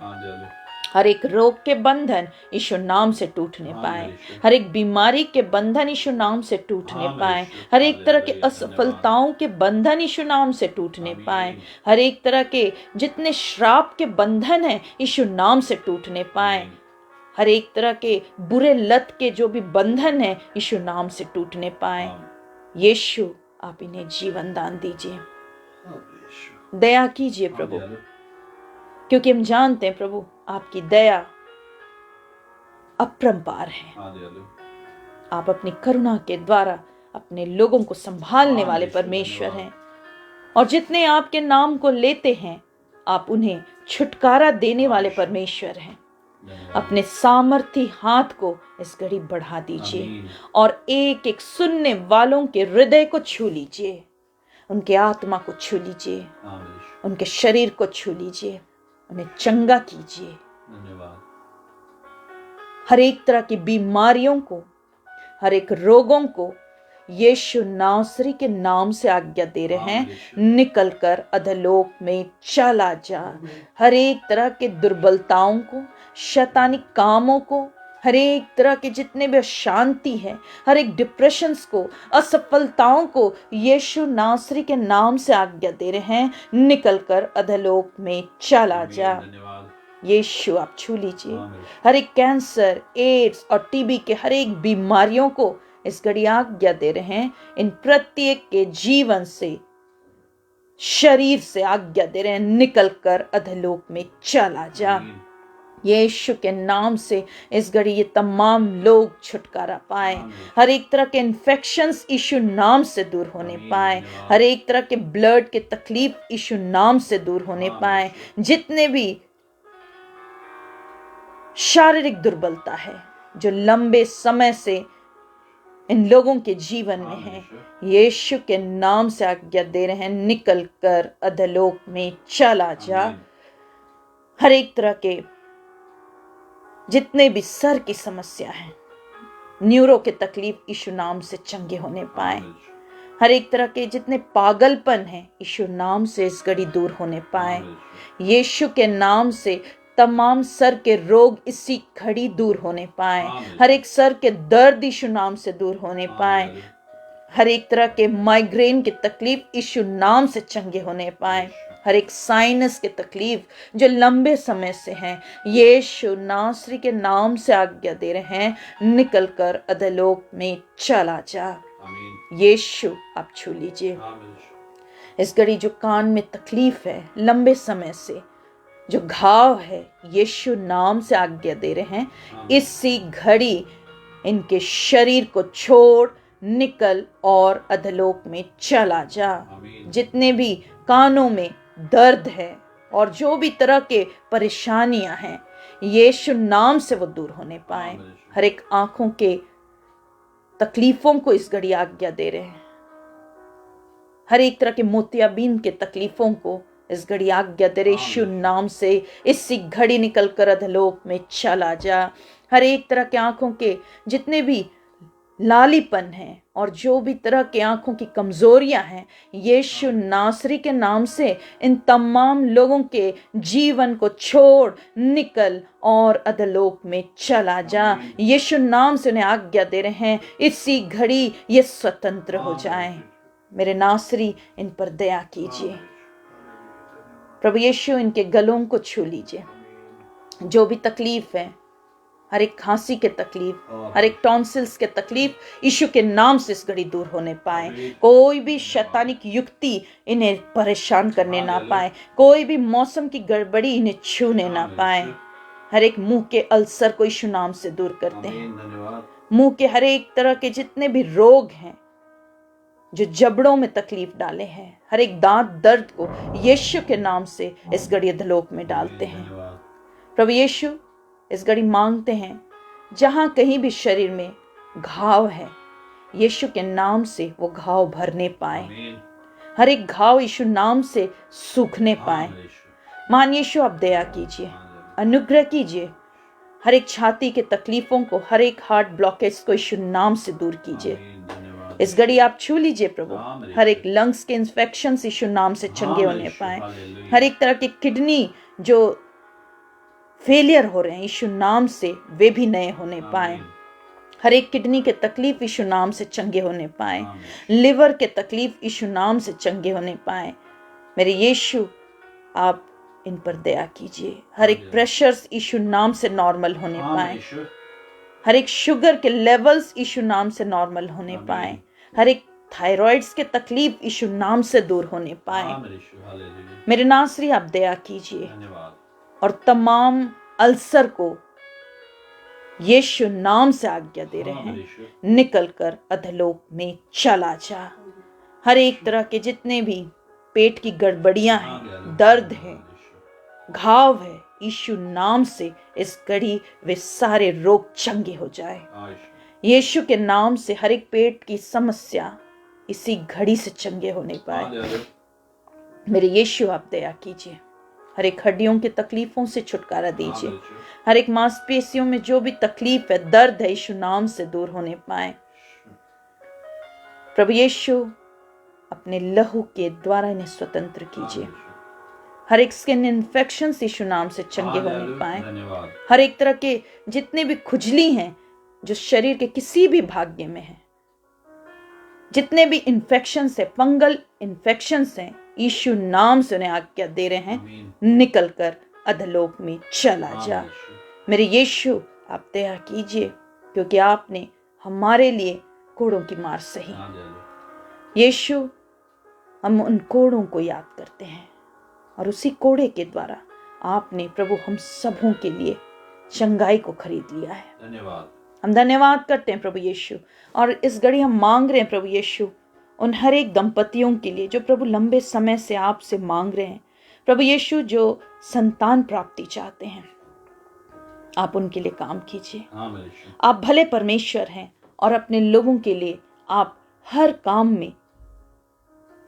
हर एक रोग के बंधन यीशु नाम से टूटने पाए। हर एक बीमारी के बंधन यीशु नाम से टूटने पाए। हर एक तरह के असफलताओं के बंधन यीशु नाम से टूटने पाए। हर एक तरह के जितने श्राप के बंधन हैं यीशु नाम से टूटने पाए। हर एक तरह के बुरे लत के जो भी बंधन है यीशु नाम से टूटने पाए। यीशु आप इन्हें जीवन दान दीजिए, दया कीजिए प्रभु, क्योंकि हम जानते हैं प्रभु आपकी दया अपरंपार है। आप अपनी करुणा के द्वारा अपने लोगों को संभालने वाले परमेश्वर हैं, और जितने आपके नाम को लेते हैं आप उन्हें छुटकारा देने वाले परमेश्वर हैं। अपने सामर्थी हाथ को इस घड़ी बढ़ा दीजिए और एक एक सुनने वालों के हृदय को छू लीजिए, उनके आत्मा को छू लीजिए, उनके शरीर को छू लीजिए, उन्हें चंगा कीजिए। हर एक तरह की बीमारियों को, हर एक रोगों को यीशु नासरी के नाम से आज्ञा दे रहे हैं, निकल कर अधोलोक में चला जा। हर एक तरह के दुर्बलताओं को, शैतानी कामों को, हर एक तरह के जितने भी अशांति है, हर एक डिप्रेशंस को, असफलताओं को यीशु नासरी के नाम से आज्ञा दे रहे हैं, निकल कर अधोलोक में चला जा। यीशु आप छू लीजिए। हर एक कैंसर, एड्स और टीबी के हर एक बीमारियों को इस घड़ी आज्ञा दे रहे हैं, इन प्रत्येक के जीवन से, शरीर से आज्ञा दे रहे हैं, निकल कर अधोलोक में चला जा। यीशु के नाम से इस घड़ी ये तमाम लोग छुटकारा पाए। हर एक तरह के इन्फेक्शंस यीशु नाम से दूर होने पाए। हर एक तरह के ब्लड के तकलीफ यीशु नाम से दूर होने पाए। जितने भी शारीरिक दुर्बलता है जो लंबे समय से इन लोगों के जीवन में है, यीशु के नाम से आज्ञा दे रहे हैं, निकल कर अधोलोक में चला जा। हर एक तरह के जितने भी सर की समस्या है, न्यूरो के तकलीफ यीशु नाम से चंगे होने पाए। हर एक तरह के जितने पागलपन है यीशु नाम से इस घड़ी दूर होने पाए। यीशु के नाम से तमाम सर के रोग इसी घड़ी दूर होने पाए। हर एक सर के दर्द यीशु नाम से दूर होने पाए। हर एक तरह के माइग्रेन की तकलीफ यीशु नाम से चंगे होने पाए। हर एक साइनस के तकलीफ जो लंबे समय से हैं, यीशु नासरी के नाम से आज्ञा दे रहे हैं, निकल कर अधोलोक में चला जा। यीशु आप छू लीजिए। इस घड़ी जो कान में तकलीफ है, लंबे समय से जो घाव है, यीशु नाम से आज्ञा दे रहे हैं, इसी घड़ी इनके शरीर को छोड़ निकल और अधोलोक में चला जा। जितने भी कानों में दर्द है और जो भी तरह के परेशानियां हैं, यीशु नाम से वो दूर होने पाए। हर एक आंखों के तकलीफों को इस घड़ी आज्ञा दे रहे हैं। हर एक तरह के मोतियाबिंद के तकलीफों को इस घड़ी आज्ञा दे रहे, यीशु नाम से इसी घड़ी निकल कर अधोलोक में चला जा। हर एक तरह के आंखों के जितने भी लालीपन है और जो भी तरह के आंखों की कमजोरियां हैं, यीशु नासरी के नाम से इन तमाम लोगों के जीवन को छोड़ निकल और अधोलोक में चला जा। यीशु नाम से उन्हें आज्ञा दे रहे हैं, इसी घड़ी ये स्वतंत्र हो जाएं। मेरे नासरी इन पर दया कीजिए। प्रभु यीशु इनके गलों को छू लीजिए। जो भी तकलीफ है, हर एक खांसी के तकलीफ, हर एक टॉन्सिल्स के तकलीफ, यीशु के नाम से इस घड़ी दूर होने पाए। कोई भी शैतानिक युक्ति इन्हें परेशान करने ना पाए। कोई भी मौसम की गड़बड़ी इन्हें छूने ना पाए। हर एक मुंह के अल्सर को यीशु नाम से दूर करते हैं। मुंह के हर एक तरह के जितने भी रोग हैं, जो जबड़ों में तकलीफ डाले हैं, हर एक दांत दर्द को यीशु के नाम से इस घड़ी अधोलोक में डालते हैं। प्रभु यीशु इस घड़ी मांगते हैं, जहां कहीं भी शरीर में घाव है, यीशु के नाम से वो घाव भरने पाए। हर एक घाव यीशु नाम से सूखने पाए। मान यीशु आप दया कीजिए, अनुग्रह कीजिए। हर एक छाती के तकलीफों को, हर एक हार्ट ब्लॉकेज को यीशु नाम से दूर कीजिए। इस घड़ी आप छू लीजिए प्रभु। हर एक लंग्स के इंफेक्शन यीशु नाम से चंगे होने पाए। हर एक तरह की किडनी जो फेलियर हो रहे हैं, यीशु नाम से वे भी नए होने पाए। हर एक किडनी के तकलीफ यीशु नाम से चंगे होने पाए। लिवर के तकलीफ यीशु नाम से चंगे होने पाए। मेरे यीशु आप इन पर दया कीजिए। हर एक प्रेशर्स यीशु नाम से नॉर्मल होने पाए। हर एक शुगर के लेवल्स यीशु नाम से नॉर्मल होने पाए। हर एक थायराइड्स के तकलीफ यीशु नाम से दूर होने पाए। मेरे नासरी आप दया कीजिए और तमाम अल्सर को यीशु नाम से आज्ञा दे रहे हैं, निकल कर अधोलोक में चला जा। हर एक तरह के जितने भी पेट की गड़बड़ियां हैं, दर्द है, घाव है, यीशु नाम से इस घड़ी वे सारे रोग चंगे हो जाए। यीशु के नाम से हर एक पेट की समस्या इसी घड़ी से चंगे होने पाए। मेरे यीशु आप दया कीजिए। हर एक हड्डियों की तकलीफों से छुटकारा दीजिए। हर एक मांसपेशियों में जो भी तकलीफ है, दर्द है, यीशु नाम से दूर होने पाए। प्रभु यीशु अपने लहू के द्वारा इन्हें स्वतंत्र कीजिए। हर एक स्किन इन्फेक्शन यीशु नाम से चंगे होने पाए। हर एक तरह के जितने भी खुजली हैं जो शरीर के किसी भी भाग्य में है, जितने भी इन्फेक्शन है, फंगल इन्फेक्शन हैं, यीशु नाम से उन्हें आज्ञा दे रहे हैं, निकल कर अधोलोक में चला जा। मेरे यीशु आप दया कीजिए, क्योंकि आपने हमारे लिए कोड़ों की मार सही। यीशु हम उन कोड़ों को याद करते हैं और उसी कोड़े के द्वारा आपने प्रभु हम सबों के लिए चंगाई को खरीद लिया है। धन्यवाद। हम धन्यवाद करते हैं प्रभु यीशु। और इस घड़ी हम मांग रहे हैं प्रभु यीशु उन हर एक दंपतियों के लिए जो प्रभु लंबे समय से आपसे मांग रहे हैं। प्रभु यीशु जो संतान प्राप्ति चाहते हैं, आप उनके लिए काम कीजिए। आमीन यीशु। आप भले परमेश्वर हैं और अपने लोगों के लिए आप हर काम में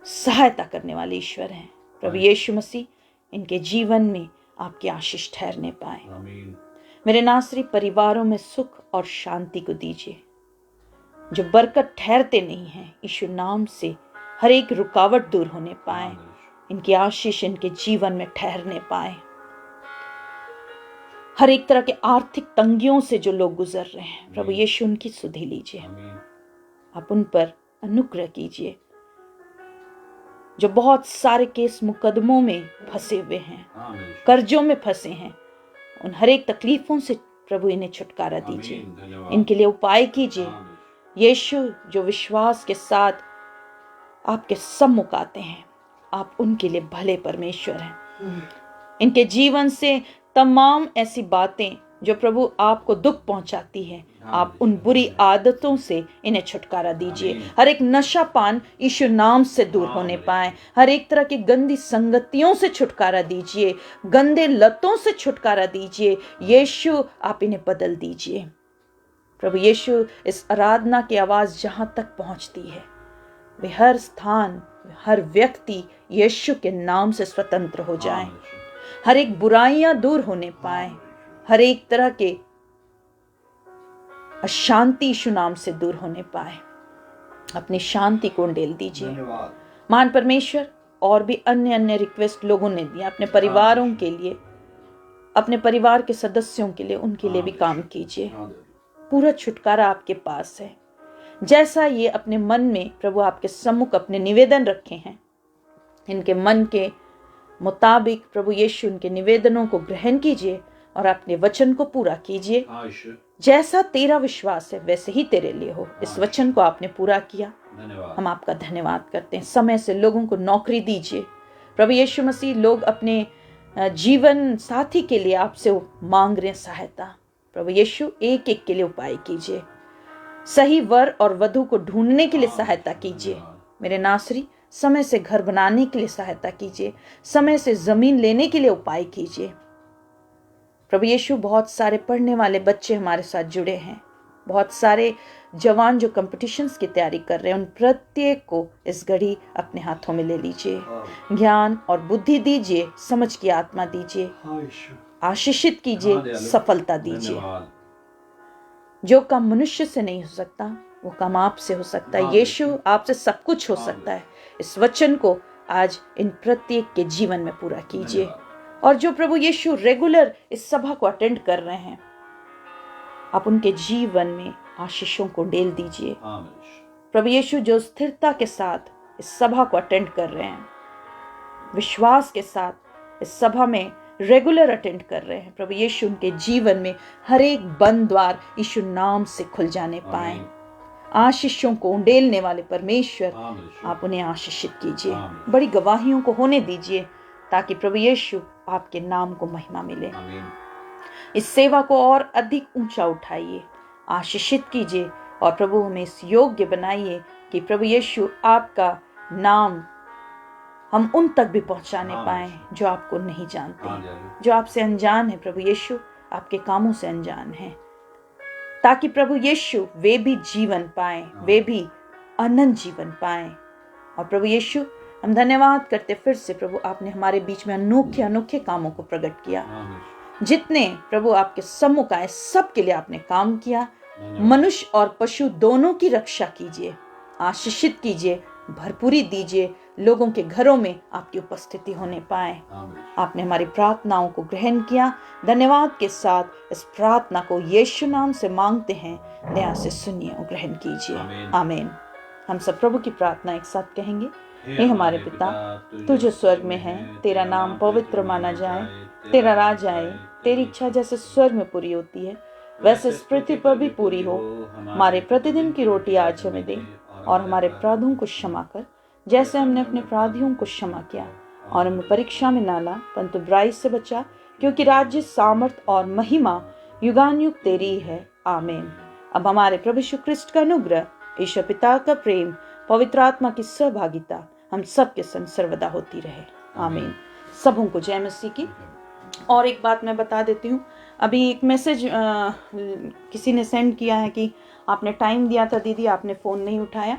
सहायता करने वाले ईश्वर हैं। प्रभु यीशु मसीह इनके जीवन में आपकी आशीष ठहरने पाए। आमीन। मेरे नासरी परिवारों में सुख और शांति को दीजिए। जो बरकत ठहरते नहीं हैं, यीशु नाम से हर एक रुकावट दूर होने पाए। आमीन यीशु। इनकी आशीष इनके जीवन में ठहरने पाए। हर एक तरह के आर्थिक तंगियों से जो लोग गुजर रहे हैं, प्रभु यीशु उनकी सुधि लीजिए। आमीन। आप उन पर अनुग्रह कीजिए। जो बहुत सारे केस मुकदमों में फंसे हुए हैं, आमीन यीशु। कर्जों में फंसे हैं, उन हर एक तकलीफों से प्रभु इन्हें छुटकारा दीजिए। आमीन। धन्यवाद। इनके लिए उपाय कीजिए। आमीन। यीशु जो विश्वास के साथ आपके सम्मुख आते हैं, आप उनके लिए भले परमेश्वर हैं। इनके जीवन से तमाम ऐसी बातें जो प्रभु आपको दुख पहुंचाती है, आप उन बुरी आदतों से इन्हें छुटकारा दीजिए। हर एक नशा पान यीशु नाम से दूर होने पाए। हर एक तरह की गंदी संगतियों से छुटकारा दीजिए। गंदे लतों से छुटकारा दीजिए। यीशु आप इन्हें बदल दीजिए। प्रभु यीशु इस आराधना की आवाज जहां तक पहुंचती है, वे हर स्थान, हर व्यक्ति यीशु के नाम से स्वतंत्र हो जाएं। हर एक बुराइयां दूर होने पाए। हर एक तरह के अशांति यीशु नाम से दूर होने पाए। अपनी शांति को उंडेल दीजिए। धन्यवाद। महान परमेश्वर, और भी अन्य अन्य रिक्वेस्ट लोगों ने दिया अपने परिवारों के लिए, अपने परिवार के सदस्यों के लिए, उनके लिए भी काम कीजिए। पूरा छुटकारा आपके पास है। जैसा ये अपने मन में प्रभु आपके सम्मुख अपने निवेदन रखे हैं, इनके मन के मुताबिक प्रभु यीशु उनके निवेदनों को ग्रहण कीजिए और अपने वचन को पूरा कीजिए। जैसा तेरा विश्वास है वैसे ही तेरे लिए हो। इस वचन को आपने पूरा किया, हम आपका धन्यवाद करते हैं। समय से लोगों को नौकरी दीजिए प्रभु यीशु मसीह। लोग अपने जीवन साथी के लिए आपसे मांग रहे हैं सहायता। प्रभु यीशु एक एक के लिए उपाय कीजिए। सही वर और वधु को ढूंढने के लिए सहायता कीजिए। मेरे नासरी, समय से घर बनाने के लिए सहायता कीजिए। समय से जमीन लेने के लिए उपाय कीजिए। प्रभु यीशु, बहुत सारे पढ़ने वाले बच्चे हमारे साथ जुड़े हैं। बहुत सारे जवान जो कॉम्पिटिशन्स की तैयारी कर रहे हैं, उन प्रत्येक को इस घड़ी अपने हाथों में ले लीजिए। ज्ञान और बुद्धि दीजिए, समझ की आत्मा दीजिए, आशीषित कीजिए, सफलता दीजिए। जो काम मनुष्य से नहीं हो सकता, वो काम आपसे हो सकता है। यीशु, आपसे सब कुछ हो सकता है। इस वचन को आज इन प्रत्येक के जीवन में पूरा कीजिए। और जो प्रभु यीशु रेगुलर इस सभा को अटेंड कर रहे हैं, आप उनके जीवन में आशीषों को डेल दीजिए। प्रभु यीशु, जो स्थिरता के साथ इस सभा को अटेंड कर रहे हैं, विश्वास के साथ इस सभा में रेगुलर अटेंड कर रहे हैं, प्रभु यीशु उनके जीवन में हर एक बंद द्वार यीशु नाम से खुल जाने पाए। आशीषों को उंडेलने वाले परमेश्वर, आप उन्हें आशीषित कीजिए। बड़ी गवाहियों को होने दीजिए, ताकि प्रभु यीशु आपके नाम को महिमा मिले। इस सेवा को और अधिक ऊंचा उठाइए, आशीषित कीजिए और प्रभु हमें इस योग्य बनाइए कि प्रभु यीशु आपका नाम हम उन तक भी पहुंचाने पाए जो आपको नहीं जानते, जो आपसे अनजान है। प्रभु यीशु, आपके कामों से अनजान है, ताकि प्रभु यीशु वे भी जीवन पाए, वे भी अनंत जीवन पाए। और प्रभु यीशु, हम धन्यवाद करते फिर से प्रभु, आपने हमारे बीच में अनोखे अनोखे कामों को प्रकट किया। जितने प्रभु आपके सम्मुख आए, सबके लिए आपने काम किया। मनुष्य और पशु दोनों की रक्षा कीजिए, आशीषित कीजिए, भरपूरी दीजिए। लोगों के घरों में आपकी उपस्थिति होने पाए। आपने हमारी प्रार्थनाओं को ग्रहण किया। धन्यवाद के साथ इस प्रार्थना को यीशु नाम से मांगते हैं, दया से सुनिए और ग्रहण कीजिए। आमीन। हम सब प्रभु की प्रार्थना एक साथ कहेंगे। हे हमारे पिता, तू जो स्वर्ग में है, तेरा नाम पवित्र माना जाए, तेरा राज आए, तेरी इच्छा जैसे स्वर्ग में पूरी होती है वैसे इस पृथ्वी पर भी पूरी हो। हमारे प्रतिदिन की रोटी आज हमें दे, और हमारे अपराधों को क्षमा कर जैसे हमने अपने अपराधियों को क्षमा किया, और हमें परीक्षा में ना ला परंतु बुराई से बचा, क्योंकि राज्य, सामर्थ और महिमा युगानुयुग तेरी है। आमीन। अब हमारे प्रभु यीशु ख्रिस्ट का अनुग्रह, ईश्वर पिता का प्रेम, पवित्र आत्मा की सहभागिता हम सब के संग सर्वदा होती रहे। आमीन। सबों को जय मसीह की। और एक बात मैं बता देती हूँ, अभी एक मैसेज किसी ने सेंड किया है कि आपने टाइम दिया था दीदी, आपने फ़ोन नहीं उठाया।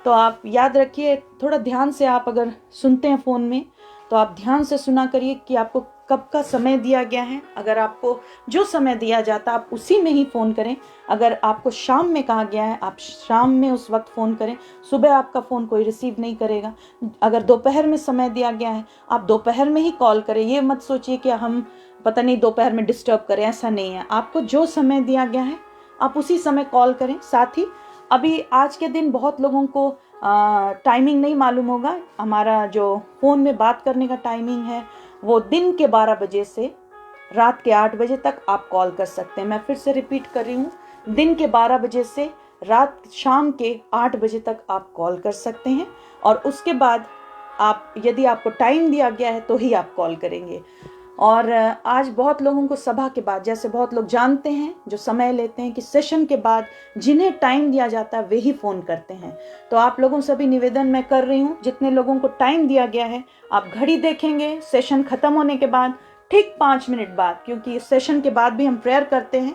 तो आप याद रखिए, थोड़ा ध्यान से आप अगर सुनते हैं फ़ोन में तो आप ध्यान से सुना करिए कि आपको कब का समय दिया गया है। अगर आपको जो समय दिया जाता आप उसी में ही फ़ोन करें। अगर आपको शाम में कहा गया है आप शाम में उस वक्त फ़ोन करें, सुबह आपका फ़ोन कोई रिसीव नहीं करेगा। अगर दोपहर में समय दिया गया है आप दोपहर में ही कॉल करें। ये मत सोचिए कि हम पता नहीं दोपहर में डिस्टर्ब करें, ऐसा नहीं है। आपको जो समय दिया गया है आप उसी समय कॉल करें। साथ ही अभी आज के दिन बहुत लोगों को टाइमिंग नहीं मालूम होगा। हमारा जो फ़ोन में बात करने का टाइमिंग है वो दिन के 12 बजे से रात के 8 बजे तक आप कॉल कर सकते हैं। मैं फिर से रिपीट कर रही हूँ, दिन के 12 बजे से शाम के 8 बजे तक आप कॉल कर सकते हैं। और उसके बाद आप, यदि आपको टाइम दिया गया है तो ही आप कॉल करेंगे। और आज बहुत लोगों को सभा के बाद, जैसे बहुत लोग जानते हैं जो समय लेते हैं कि सेशन के बाद जिन्हें टाइम दिया जाता है वे ही फ़ोन करते हैं। तो आप लोगों से भी निवेदन मैं कर रही हूँ, जितने लोगों को टाइम दिया गया है आप घड़ी देखेंगे सेशन ख़त्म होने के बाद ठीक 5 मिनट बाद, क्योंकि इस सेशन के बाद भी हम प्रेयर करते हैं,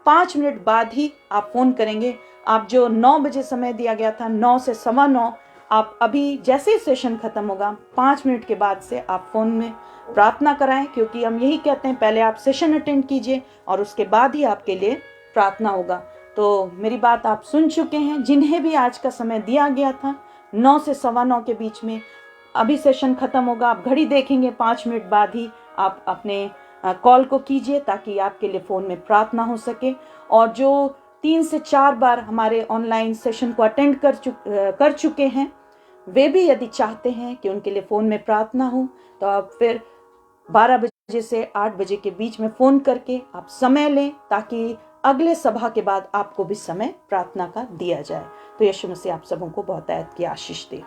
5 मिनट बाद ही आप फ़ोन करेंगे। आप जो 9 बजे समय दिया गया था 9 से 9:15, आप अभी जैसे ही सेशन ख़त्म होगा 5 मिनट के बाद से आप फ़ोन में प्रार्थना कराएं, क्योंकि हम यही कहते हैं पहले आप सेशन अटेंड कीजिए और उसके बाद ही आपके लिए प्रार्थना होगा। तो मेरी बात आप सुन चुके हैं। जिन्हें भी आज का समय दिया गया था 9 से 9:15 के बीच में, अभी सेशन ख़त्म होगा, आप घड़ी देखेंगे 5 मिनट बाद ही आप अपने कॉल को कीजिए ताकि आपके लिए फ़ोन में प्रार्थना हो सके। और जो 3 से 4 बार हमारे ऑनलाइन सेशन को अटेंड कर चुके हैं वे भी यदि चाहते हैं कि उनके लिए फ़ोन में प्रार्थना हो तो आप फिर 12 बजे से 8 बजे के बीच में फ़ोन करके आप समय लें, ताकि अगले सभा के बाद आपको भी समय प्रार्थना का दिया जाए। तो यीशु मसीह आप सबों को बहुत की आशीष दे।